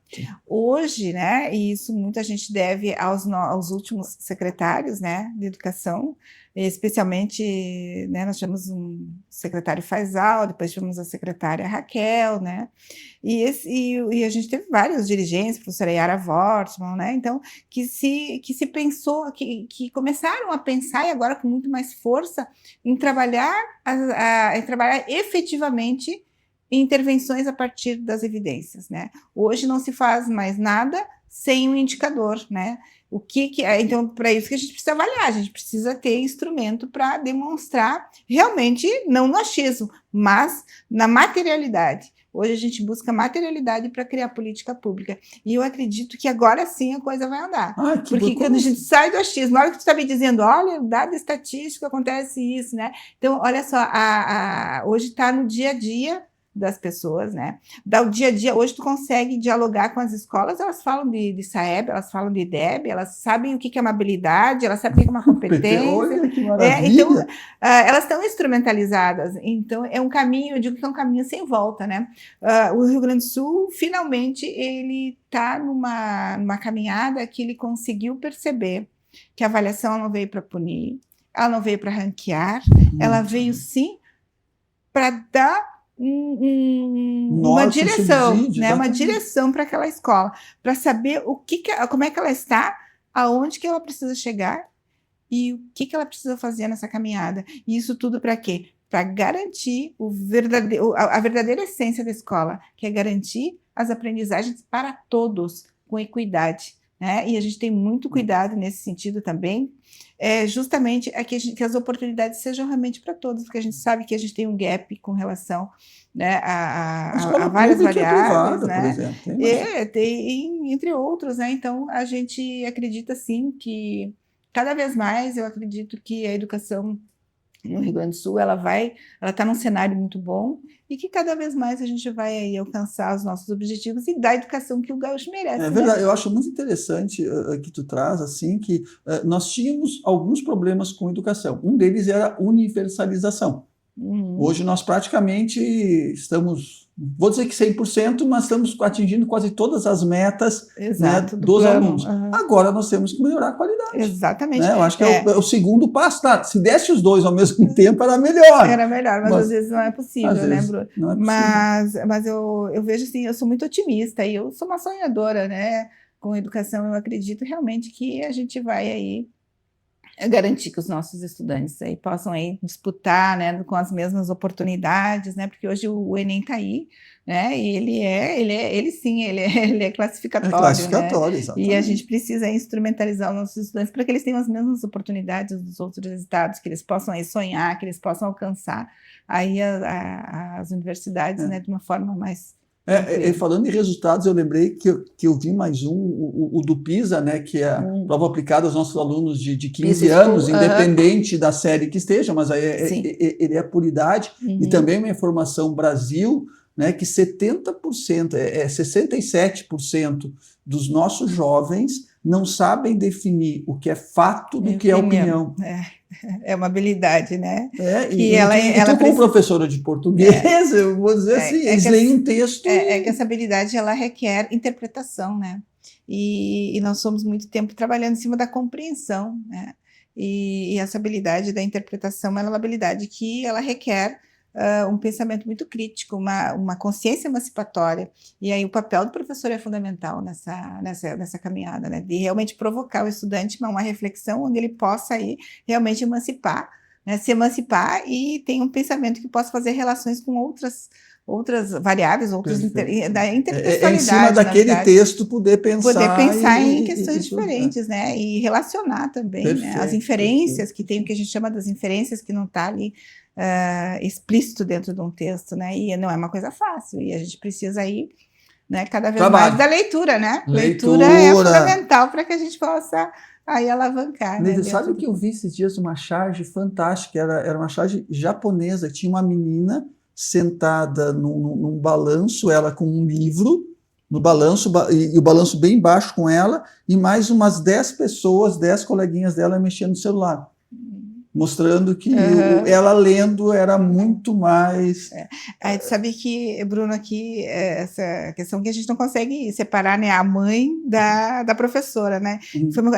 Speaker 2: que hoje, né, e isso muita gente deve aos últimos secretários, né, de educação, especialmente, né, nós tivemos um secretário Faisal, depois tivemos a secretária Raquel, né, e a gente teve vários dirigentes, a professora Yara Wortmann, né, então, que se pensou, que começaram a pensar, e agora com muito mais força, em trabalhar efetivamente intervenções a partir das evidências, né? Hoje não se faz mais nada sem um indicador, né? Então, para isso que a gente precisa avaliar, a gente precisa ter instrumento para demonstrar realmente, não no achismo, mas na materialidade. Hoje a gente busca materialidade para criar política pública. E eu acredito que agora sim a coisa vai andar. Porque quando a gente sai do achismo, na hora que tu está me dizendo, olha, dado estatístico acontece isso, né? Então, olha só, hoje está no dia a dia das pessoas, né? Do dia a dia, hoje tu consegue dialogar com as escolas, elas falam de SAEB, elas falam de IDEB, elas sabem o que é uma habilidade, elas sabem o que é uma competência.
Speaker 1: Olha que maravilha!
Speaker 2: Então, elas estão instrumentalizadas, então é um caminho, eu digo que é um caminho sem volta, né? O Rio Grande do Sul, finalmente, ele está numa caminhada que ele conseguiu perceber que a avaliação não veio para punir, ela não veio para ranquear, ela veio sim para dar uma direção, né? Uma direção para aquela escola, para saber como é que ela está, aonde que ela precisa chegar e o que ela precisa fazer nessa caminhada. E isso tudo para quê? Para garantir a verdadeira essência da escola, que é garantir as aprendizagens para todos, com equidade. né? E a gente tem muito cuidado nesse sentido também, justamente que as oportunidades sejam realmente para todos, porque a gente sabe que a gente tem um gap com relação, né, a várias variáveis,
Speaker 1: privada,
Speaker 2: né?
Speaker 1: por exemplo.
Speaker 2: Tem, entre outros, né? Então, a gente acredita, sim, que cada vez mais eu acredito que a educação no Rio Grande do Sul, ela está num cenário muito bom e que cada vez mais a gente vai aí alcançar os nossos objetivos e dar a educação que o gaúcho merece,
Speaker 1: É verdade,
Speaker 2: né?
Speaker 1: eu acho muito interessante que tu traz, assim, que nós tínhamos alguns problemas com educação. Um deles era a universalização. Hoje nós praticamente estamos, vou dizer que 100%, mas estamos atingindo quase todas as metas, né, dos alunos. Agora nós temos que melhorar a qualidade.
Speaker 2: Exatamente.
Speaker 1: Né? Eu acho que é o segundo passo. Tá? Se desse os dois ao mesmo tempo, era melhor.
Speaker 2: Era melhor, mas às vezes não é possível, né, Bruno?
Speaker 1: Não é
Speaker 2: possível. Mas eu vejo assim, eu sou muito otimista e eu sou uma sonhadora, né? Com educação, eu acredito realmente que a gente vai aí garantir que os nossos estudantes aí possam aí disputar, né, com as mesmas oportunidades, né, porque hoje o Enem está aí, né, e ele sim, ele é classificatório,
Speaker 1: classificatório,
Speaker 2: né,
Speaker 1: exatamente.
Speaker 2: e a gente precisa instrumentalizar os nossos estudantes para que eles tenham as mesmas oportunidades dos outros estados, que eles possam aí sonhar, que eles possam alcançar aí as universidades, né, de uma forma mais
Speaker 1: falando em resultados, eu lembrei que eu vi mais o do PISA, né, que é a prova aplicada aos nossos alunos de 15 anos, independente da série que esteja, mas aí ele é por idade, e também uma informação Brasil, né, que 70%, 67% dos nossos jovens não sabem definir o que é fato do que é opinião.
Speaker 2: É uma habilidade, né?
Speaker 1: Ela como professora de português, eu vou dizer assim, eles leem um texto...
Speaker 2: que essa habilidade, ela requer interpretação, né? E nós somos muito tempo trabalhando em cima da compreensão, né? E essa habilidade da interpretação, ela é uma habilidade que ela requer um pensamento muito crítico, uma consciência emancipatória, e aí o papel do professor é fundamental nessa caminhada, né? De realmente provocar o estudante a uma reflexão onde ele possa aí realmente emancipar, né? Se emancipar e tem um pensamento que possa fazer relações com outras variáveis, da intertextualidade.
Speaker 1: Em cima daquele texto poder pensar
Speaker 2: em questões diferentes, né? E relacionar também, né? As inferências que tem, o que a gente chama das inferências que não está ali explícito dentro de um texto, né? E não é uma coisa fácil, e a gente precisa aí, né, cada vez mais da leitura, né? Leitura é fundamental para que a gente possa aí alavancar.
Speaker 1: Né, sabe que eu vi esses dias uma charge fantástica, era uma charge japonesa, tinha uma menina sentada num balanço, ela com um livro no balanço, e o balanço bem embaixo com ela, e mais umas 10 pessoas, 10 coleguinhas dela mexendo no celular. Mostrando que ela lendo era muito mais...
Speaker 2: Tu sabe que, Bruno, aqui, essa questão que a gente não consegue separar, né, a mãe da professora, né?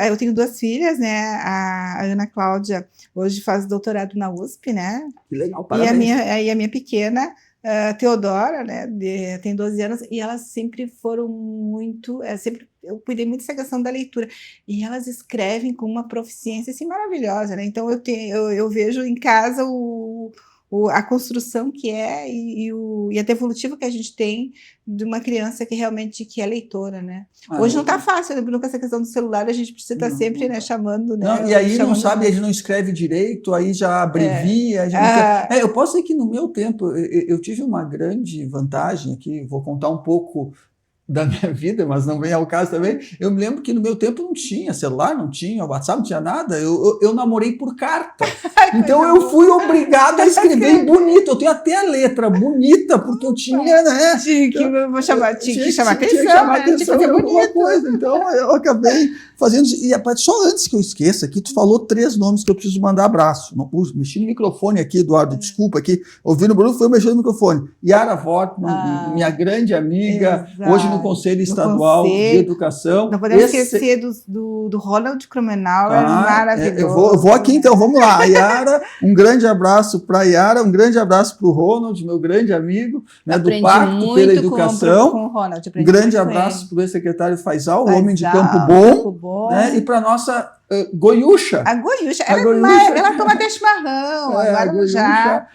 Speaker 2: Eu tenho 2 filhas, né? A Ana Cláudia hoje faz doutorado na USP, né?
Speaker 1: Que legal, parabéns.
Speaker 2: E a minha pequena, Teodora, né, tem 12 anos, e elas sempre foram muito, eu cuidei muito dessa questão da leitura, e elas escrevem com uma proficiência assim, maravilhosa, né? Então eu vejo em casa a construção que é e a devolutiva que a gente tem de uma criança que realmente é leitora, né? Hoje não está fácil, né? Com essa questão do celular, a gente precisa estar sempre, né, chamando, né?
Speaker 1: Não, e aí não sabe, ele não escreve direito, aí já abrevia. Eu posso dizer que no meu tempo eu tive uma grande vantagem aqui, vou contar um pouco da minha vida, mas não vem ao caso também. Eu me lembro que no meu tempo não tinha celular, não tinha WhatsApp, não tinha nada. Eu namorei por carta. Então eu fui obrigado a escrever bonito. Eu tenho até a letra bonita, porque eu tinha, né?
Speaker 2: Tinha que chamar atenção,
Speaker 1: fazer alguma coisa. Então eu acabei fazendo. E só antes que eu esqueça aqui, tu falou 3 nomes que eu preciso mandar abraço. Mexi no microfone aqui, Eduardo, desculpa aqui. Ouvindo o Bruno, foi mexer no microfone. Yara Wortmann, minha grande amiga, hoje no Conselho Estadual de Educação.
Speaker 2: Não podemos esquecer do Ronald Krumenauer, maravilhoso.
Speaker 1: Eu vou aqui então, vamos lá. A Yara, um grande abraço para a Yara, um grande abraço para o Ronald, meu grande amigo, né, do Pacto pela Educação.
Speaker 2: Com o Ronald,
Speaker 1: um grande abraço para o ex-secretário Faisal, o homem de Campo Bom, né, e para a nossa Goiúcha.
Speaker 2: A Goiúcha,
Speaker 1: A
Speaker 2: ela,
Speaker 1: Goiúcha.
Speaker 2: ela toma até chimarrão,
Speaker 1: A
Speaker 2: agora
Speaker 1: Goiúcha.
Speaker 2: já.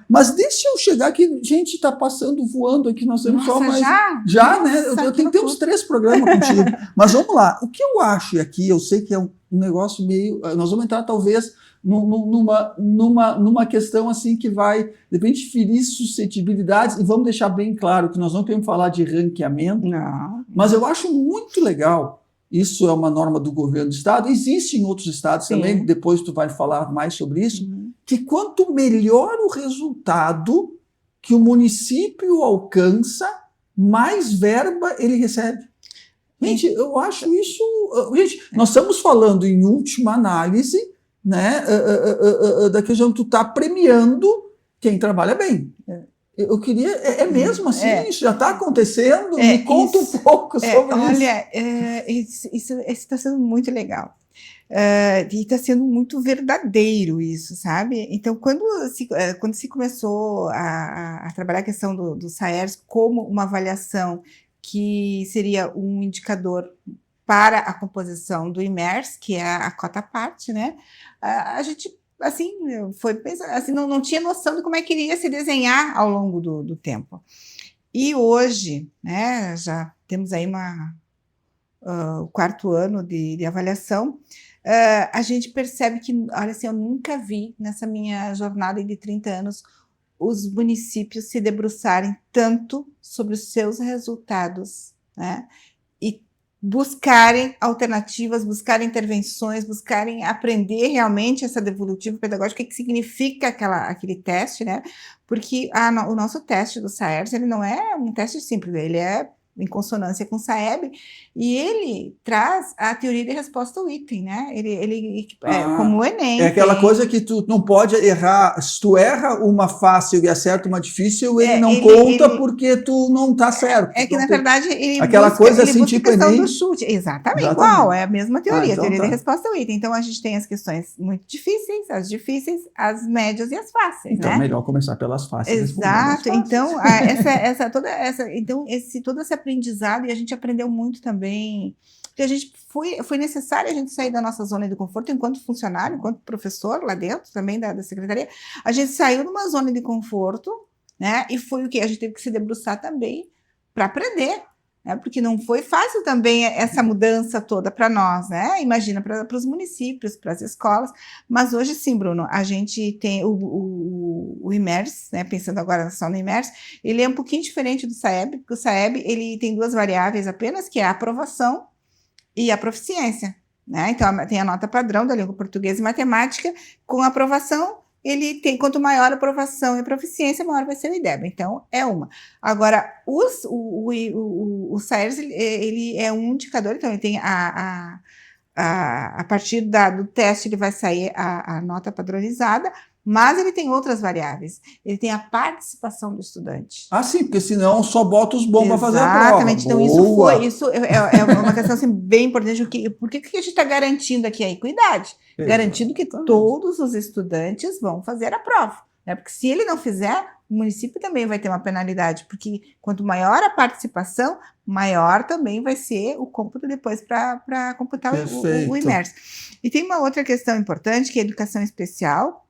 Speaker 1: Mas deixa eu chegar aqui, gente, está passando voando aqui, nós temos só mais...
Speaker 2: Já,
Speaker 1: né? Eu tenho que ter uns 3 programas contigo. Mas vamos lá, o que eu acho, e aqui eu sei que é um negócio meio... Nós vamos entrar talvez numa questão assim que vai, de repente, ferir suscetibilidades, e vamos deixar bem claro que nós não queremos falar de ranqueamento, mas eu acho muito legal, isso é uma norma do governo do estado, existe em outros estados também, depois tu vai falar mais sobre isso, que quanto melhor o resultado que o município alcança, mais verba ele recebe. Gente, eu acho isso... Gente, nós estamos falando em última análise, né, da questão que tu está premiando quem trabalha bem. Eu queria... É mesmo assim? Isso já está acontecendo? Me conta um pouco sobre isso.
Speaker 2: Olha, isso está sendo muito legal. E está sendo muito verdadeiro isso, sabe? Então, quando se começou a trabalhar a questão do SAERS como uma avaliação que seria um indicador para a composição do IMERS, que é a cota parte, né? A gente, assim, foi pensar, assim, não tinha noção de como é que iria se desenhar ao longo do tempo. E hoje, né, já temos aí o 4º ano de avaliação, a gente percebe que, olha assim, eu nunca vi nessa minha jornada de 30 anos os municípios se debruçarem tanto sobre os seus resultados, né? E buscarem alternativas, buscarem intervenções, buscarem aprender realmente essa devolutiva pedagógica, o que significa aquele teste, né? Porque o nosso teste do SAERS, ele não é um teste simples, ele é em consonância com o SAEB, e ele traz a teoria de resposta ao item, né? Ele como o Enem.
Speaker 1: É aquela coisa que tu não pode errar, se tu erra uma fácil e acerta uma difícil, ele não conta porque tu não tá certo.
Speaker 2: É que, na verdade, ele
Speaker 1: aquela coisa assim, tipo
Speaker 2: a questão
Speaker 1: Enem.
Speaker 2: do chute. Exatamente, igual, é a mesma teoria, teoria de resposta ao item. Então, a gente tem as questões muito difíceis, as médias e as fáceis,
Speaker 1: então,
Speaker 2: né?
Speaker 1: É melhor começar pelas fáceis.
Speaker 2: Exato. Então, todo esse aprendizado, e a gente aprendeu muito também, porque foi necessário a gente sair da nossa zona de conforto enquanto funcionário, enquanto professor lá dentro também da secretaria. A gente saiu de uma zona de conforto, né? E foi o que a gente teve que se debruçar também para aprender, né? Porque não foi fácil também essa mudança toda para nós, né? Imagina para os municípios, para as escolas. Mas hoje sim, Bruno, a gente tem o IMERS, né? Pensando agora só no IMERS, ele é um pouquinho diferente do SAEB, porque o SAEB ele tem 2 variáveis apenas, que é a aprovação e a proficiência, né? Então tem a nota padrão da língua portuguesa e matemática. Com a aprovação, ele tem, quanto maior a aprovação e a proficiência, maior vai ser o IDEB. Então, é uma. Agora, o SAERS, ele é um indicador, então ele tem a partir do teste, ele vai sair a nota padronizada, mas ele tem outras variáveis. Ele tem a participação do estudante.
Speaker 1: Ah, sim, porque senão só bota os bons para fazer a prova.
Speaker 2: Exatamente. Então, isso é uma questão assim, bem importante. Por que a gente está garantindo aqui a equidade? Garantindo que todos os estudantes vão fazer a prova. Né? Porque se ele não fizer, o município também vai ter uma penalidade, porque quanto maior a participação, maior também vai ser o cômputo depois para computar o IMERS. E tem uma outra questão importante, que é a educação especial.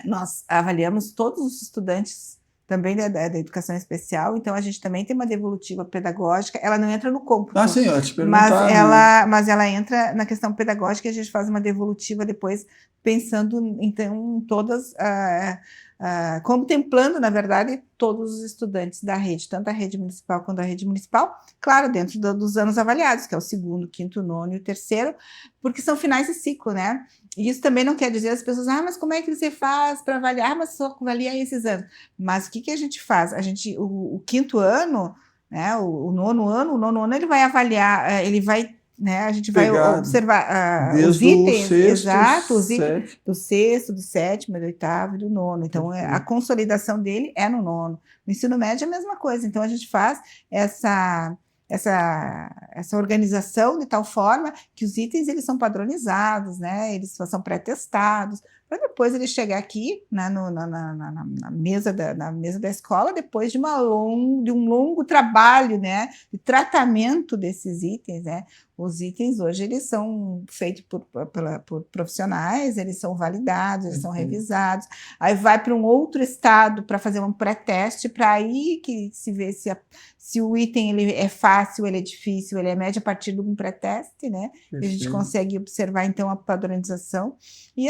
Speaker 2: Nós avaliamos todos os estudantes também da educação especial, então a gente também tem uma devolutiva pedagógica, ela não entra no cômputo.
Speaker 1: Ah, sim, eu ia te perguntar.
Speaker 2: Mas ela entra na questão pedagógica, e a gente faz uma devolutiva depois, pensando então em todas, contemplando, na verdade, todos os estudantes da rede, tanto a rede municipal quanto a rede municipal, claro, dentro dos anos avaliados, que é o 2º, 5º, 9º e o 3º, porque são finais de ciclo, né? E isso também não quer dizer as pessoas, mas como é que você faz para avaliar? Mas só avalia esses anos. Mas o que a gente faz? O 5º ano, né, o 9º ano, ele vai avaliar, ele vai, né, a gente vai observar os itens, exato, os itens do 6º, do 7º, do 8º e do 9º. Então, a consolidação dele é no 9º. No ensino médio é a mesma coisa. Então, a gente faz essa organização de tal forma que os itens eles são padronizados, né? Eles são pré-testados, para depois ele chegar aqui, né, na mesa da escola, depois de um longo trabalho, né, de tratamento desses itens, né? Os itens hoje eles são feitos por profissionais, eles são validados, eles são revisados, aí vai para um outro estado para fazer um pré-teste, para aí que se vê se o item ele é fácil, ele é difícil, ele é médio a partir de um pré-teste, né? A gente consegue observar então a padronização e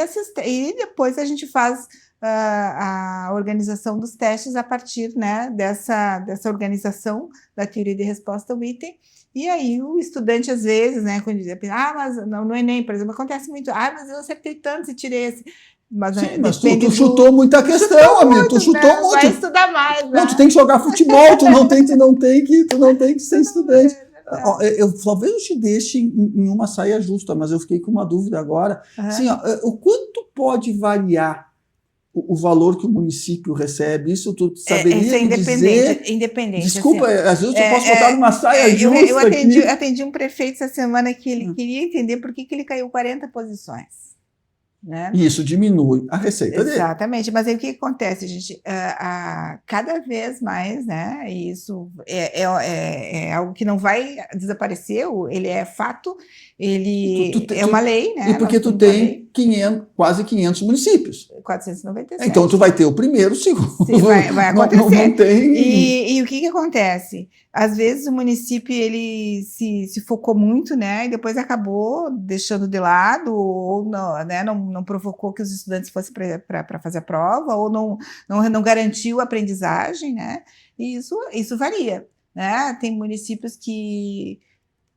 Speaker 2: depois a gente faz a organização dos testes a partir, né, dessa organização da teoria de resposta ao item. E aí o estudante, às vezes, né, quando diz, mas no Enem, por exemplo, acontece muito, mas eu acertei tanto e tirei esse. Mas,
Speaker 1: sim, mas tu chutou muita questão, amigo, tu chutou
Speaker 2: né?
Speaker 1: muito.
Speaker 2: Vai estudar mais, né?
Speaker 1: Não, tu tem que jogar futebol, tu não tem que ser estudante. Talvez eu te deixe em uma saia justa, mas eu fiquei com uma dúvida agora. Assim, o quanto pode variar o valor que o município recebe? Isso tu saberia me dizer?
Speaker 2: Independente.
Speaker 1: Desculpa, assim, às vezes eu posso botar numa saia justa.
Speaker 2: Eu atendi um prefeito essa semana que ele queria entender por que ele caiu 40 posições. Né?
Speaker 1: E isso diminui a receita dele.
Speaker 2: Exatamente, mas aí o que acontece, gente? Cada vez mais, né? E isso é algo que não vai desaparecer, ele é fato, ele é uma lei, né?
Speaker 1: E porque tu tem quase 500 municípios.
Speaker 2: 497.
Speaker 1: Então tu vai ter o primeiro, o segundo.
Speaker 2: Sim, vai acontecer.
Speaker 1: Não tem...
Speaker 2: E o que acontece? Às vezes o município ele se focou muito, né? E depois acabou deixando de lado, ou não, né? Não provocou que os estudantes fossem para fazer a prova, ou não garantiu a aprendizagem, né? E isso varia, né? Tem municípios que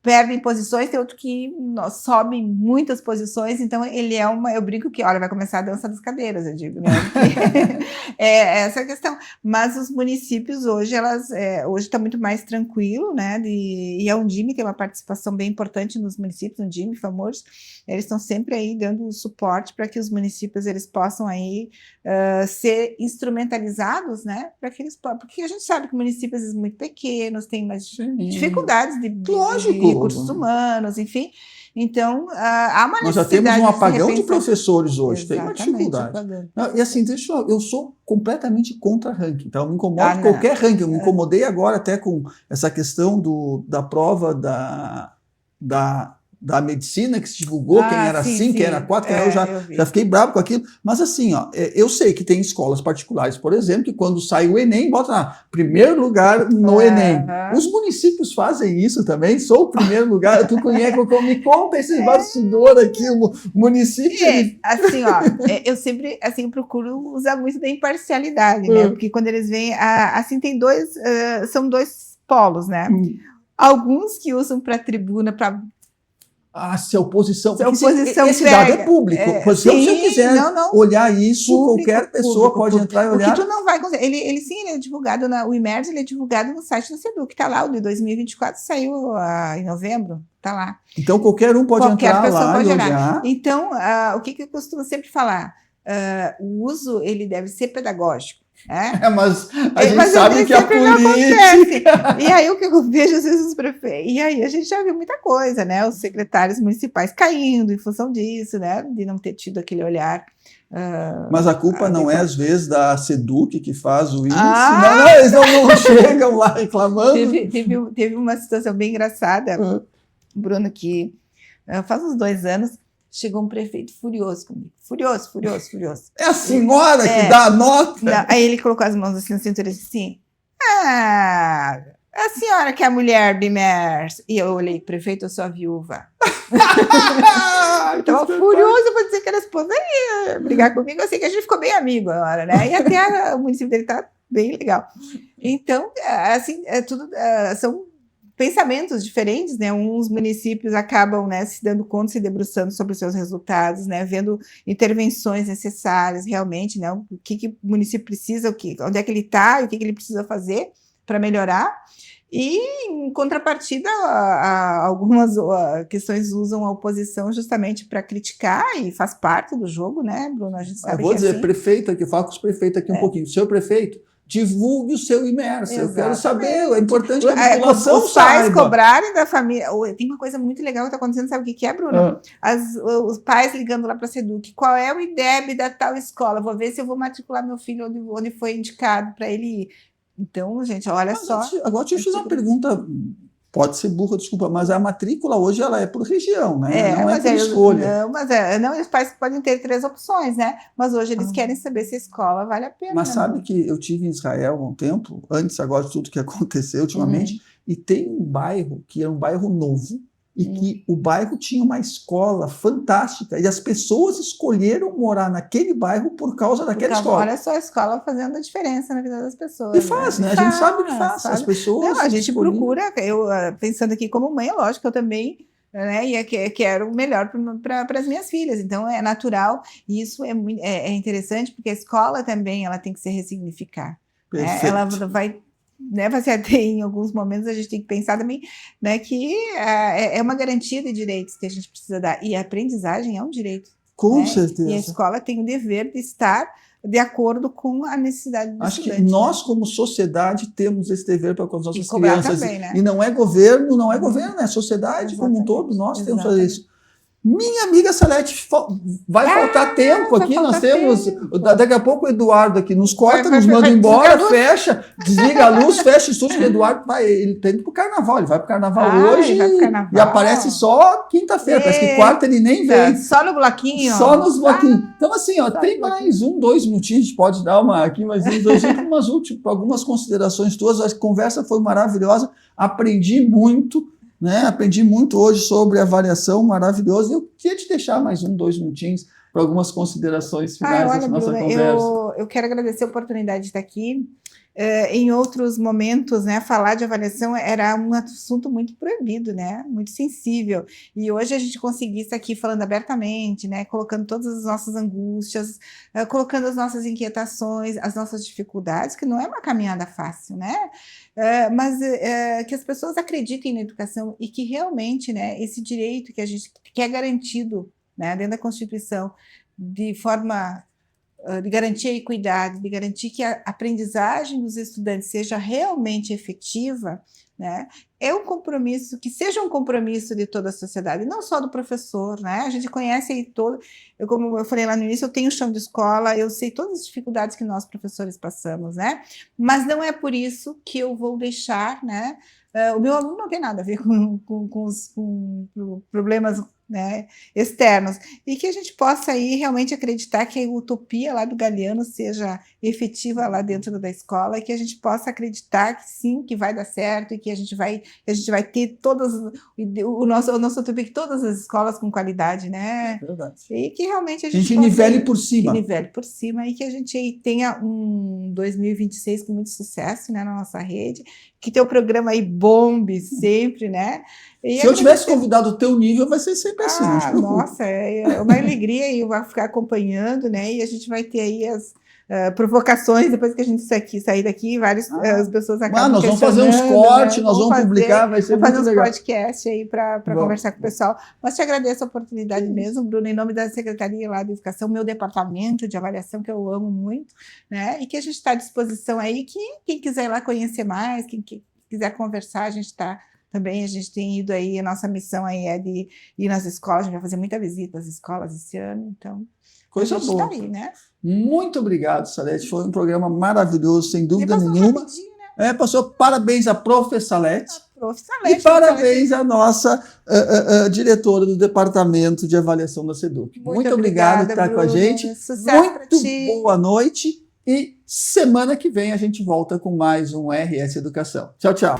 Speaker 2: perdem posições, tem outro que sobem muitas posições, então ele eu brinco que, olha, vai começar a dança das cadeiras, eu digo, né? É essa a questão. Mas os municípios hoje está muito mais tranquilo, né? E a Undime tem uma participação bem importante nos municípios, Undime, famosos, eles estão sempre aí dando suporte para que os municípios eles possam aí ser instrumentalizados, né? Porque a gente sabe que municípios às vezes muito pequenos têm mais dificuldades de recursos humanos, enfim. Então, há uma necessidade.
Speaker 1: Nós já temos um apagão de professores hoje,
Speaker 2: exatamente,
Speaker 1: tem uma dificuldade. E assim, eu sou completamente contra ranking, então eu me incomodo com qualquer ranking. Eu me incomodei agora até com essa questão da prova da medicina que se divulgou, quem era sim, quem era 4, eu já fiquei bravo com aquilo. Mas assim, eu sei que tem escolas particulares, por exemplo, que quando sai o Enem, bota lá, primeiro lugar no Enem. Os municípios fazem isso também, sou o primeiro lugar, tu conhece, me conta esse bastidor aqui, o município...
Speaker 2: Assim, eu sempre assim, procuro usar muito da imparcialidade, né? Porque quando eles vêm, assim, são dois polos, né? Alguns que usam para tribuna, para...
Speaker 1: se a oposição...
Speaker 2: Esse
Speaker 1: dado é público. Se eu quiser olhar isso,
Speaker 2: público,
Speaker 1: qualquer pessoa pode entrar e olhar.
Speaker 2: O que tu não vai conseguir. Ele é divulgado, o IMERS ele é divulgado no site do SEDUC, está lá, o de 2024 saiu em novembro, está lá.
Speaker 1: Então qualquer um pode entrar lá e olhar.
Speaker 2: Então, o que eu costumo sempre falar? O uso ele deve ser pedagógico.
Speaker 1: Mas a gente sabe que a política...
Speaker 2: E aí o que eu vejo às vezes os prefeitos... E aí a gente já viu muita coisa, né? Os secretários municipais caindo em função disso, né? De não ter tido aquele olhar...
Speaker 1: Mas a culpa não é, às vezes, da SEDUC que faz o índice. Eles não chegam lá reclamando.
Speaker 2: Teve uma situação bem engraçada, Bruno, que faz uns 2 anos... Chegou um prefeito furioso comigo. Furioso.
Speaker 1: É a senhora que dá a nota?
Speaker 2: Não, aí ele colocou as mãos assim na cintura e disse assim, a senhora que é a mulher Bimers. E eu olhei, prefeito, eu sou a viúva. Estava furioso para dizer que a esposa ia brigar comigo. Eu sei que a gente ficou bem amigo agora, né? E até o município dele está bem legal. Então, assim, são pensamentos diferentes, né? Uns municípios acabam, né, se dando conta, se debruçando sobre os seus resultados, né, vendo intervenções necessárias realmente, né, o que o município precisa, onde é que ele está, o que ele precisa fazer para melhorar. E, em contrapartida, algumas questões usam a oposição justamente para criticar, e faz parte do jogo, né, Bruno? A gente sabe
Speaker 1: vou dizer,
Speaker 2: assim.
Speaker 1: prefeito aqui, falo com os prefeitos aqui um pouquinho. Senhor prefeito, divulgue o seu imerso.
Speaker 2: Exatamente.
Speaker 1: Eu quero saber, é importante que a população
Speaker 2: os pais
Speaker 1: saiba.
Speaker 2: cobrarem da família. Tem uma coisa muito legal que está acontecendo, sabe o que é, Bruno? Os pais ligando lá para a Seduc, qual é o IDEB da tal escola? Vou ver se eu vou matricular meu filho onde foi indicado para ele ir. Então, gente, olha só.
Speaker 1: Agora deixa eu te fazer uma pergunta. Pode ser burra, desculpa, mas a matrícula hoje ela é por região, né? Não é por escolha.
Speaker 2: Não, os pais podem ter 3 opções, né? Mas hoje eles querem saber se a escola vale a pena.
Speaker 1: Mas sabe que eu tive em Israel há um tempo, antes agora de tudo que aconteceu ultimamente, e tem um bairro que é um bairro novo, e que o bairro tinha uma escola fantástica, e as pessoas escolheram morar naquele bairro por causa daquela escola.
Speaker 2: Olha só a escola fazendo a diferença na vida das pessoas.
Speaker 1: E faz, né? A gente sabe que faz. Sabe? As pessoas.
Speaker 2: Não, a gente procura, eu pensando aqui como mãe, é lógico que eu também, né, e quero o melhor para as minhas filhas. Então é natural, e isso é interessante, porque a escola também ela tem que se ressignificar. Né? Ela vai. Né, em alguns momentos a gente tem que pensar também, né, que é uma garantia de direitos que a gente precisa dar, e a aprendizagem é um direito.
Speaker 1: Com certeza.
Speaker 2: E a escola tem o dever de estar de acordo com a necessidade do
Speaker 1: Acho
Speaker 2: estudante.
Speaker 1: Que nós, como sociedade, temos esse dever para com as nossas crianças.
Speaker 2: Também, né?
Speaker 1: E não é governo, é a sociedade como um todo, nós temos que fazer isso. Minha amiga Salete, vai faltar tempo aqui, nós temos, daqui a pouco o Eduardo aqui nos corta, nos manda embora, fecha, desliga a luz, fecha o estúdio, que o Eduardo ele tem que ir pro carnaval, ele vai pro carnaval hoje e aparece só quinta-feira, parece que quarta ele nem vem.
Speaker 2: Só no bloquinho.
Speaker 1: Só nos bloquinhos. Então assim, tem mais 2 minutinhos, a gente pode dar mais 2 minutinhos, algumas considerações tuas, a conversa foi maravilhosa, aprendi muito. Né? Aprendi muito hoje sobre avaliação, maravilhoso. Eu queria te deixar mais 2 minutinhos para algumas considerações finais dessa nossa conversa.
Speaker 2: Eu quero agradecer a oportunidade de estar aqui. Em outros momentos, né, falar de avaliação era um assunto muito proibido, né, muito sensível. E hoje a gente conseguir estar aqui falando abertamente, né, colocando todas as nossas angústias, colocando as nossas inquietações, as nossas dificuldades, que não é uma caminhada fácil, né? Mas que as pessoas acreditem na educação e que realmente, né, esse direito que é garantido, né, dentro da Constituição, de forma de garantir a equidade, de garantir que a aprendizagem dos estudantes seja realmente efetiva, né, é um compromisso, que seja um compromisso de toda a sociedade, não só do professor, né? A gente conhece aí como eu falei lá no início, eu tenho chão de escola, eu sei todas as dificuldades que nós professores passamos, né? Mas não é por isso que eu vou deixar, né? O meu aluno não tem nada a ver com problemas, né, externos, e que a gente possa aí realmente acreditar que a utopia lá do Galeano seja efetiva lá dentro da escola, e que a gente possa acreditar que sim, que vai dar certo, e que a gente vai ter o nosso utopia, que todas as escolas com qualidade, né?
Speaker 1: É verdade.
Speaker 2: E que realmente a gente
Speaker 1: nivele por cima.
Speaker 2: Nivele por cima, e que a gente tenha um 2026 com muito sucesso, né, na nossa rede, que teu programa aí bombe sempre, né? E
Speaker 1: se eu tivesse convidado o teu nível, vai ser sempre assim.
Speaker 2: Nossa, é uma alegria, e eu vou ficar acompanhando, né? E a gente vai ter aí as provocações, depois que a gente sair daqui, várias pessoas acabam
Speaker 1: nós vamos fazer uns cortes, né? Nós vamos publicar, vai ser muito legal.
Speaker 2: Vamos fazer uns podcasts aí para conversar com o pessoal. Mas te agradeço a oportunidade mesmo, Bruno, em nome da Secretaria lá de Educação, meu departamento de avaliação, que eu amo muito, né? E que a gente está à disposição aí, que quem quiser ir lá conhecer mais, quem quiser conversar, a gente está também. A gente tem ido aí, a nossa missão aí é de ir nas escolas, a gente vai fazer muita visita às escolas esse ano, então
Speaker 1: coisa boa.
Speaker 2: Tá aí, né?
Speaker 1: Muito obrigado, Salete, foi um programa maravilhoso, sem dúvida nenhuma. Né? Passou parabéns à Prof. Salete. E parabéns à nossa diretora do Departamento de Avaliação da Seduc. Muito obrigado por estar com a gente. Muito boa noite, e semana que vem a gente volta com mais um RS Educação. Tchau, tchau.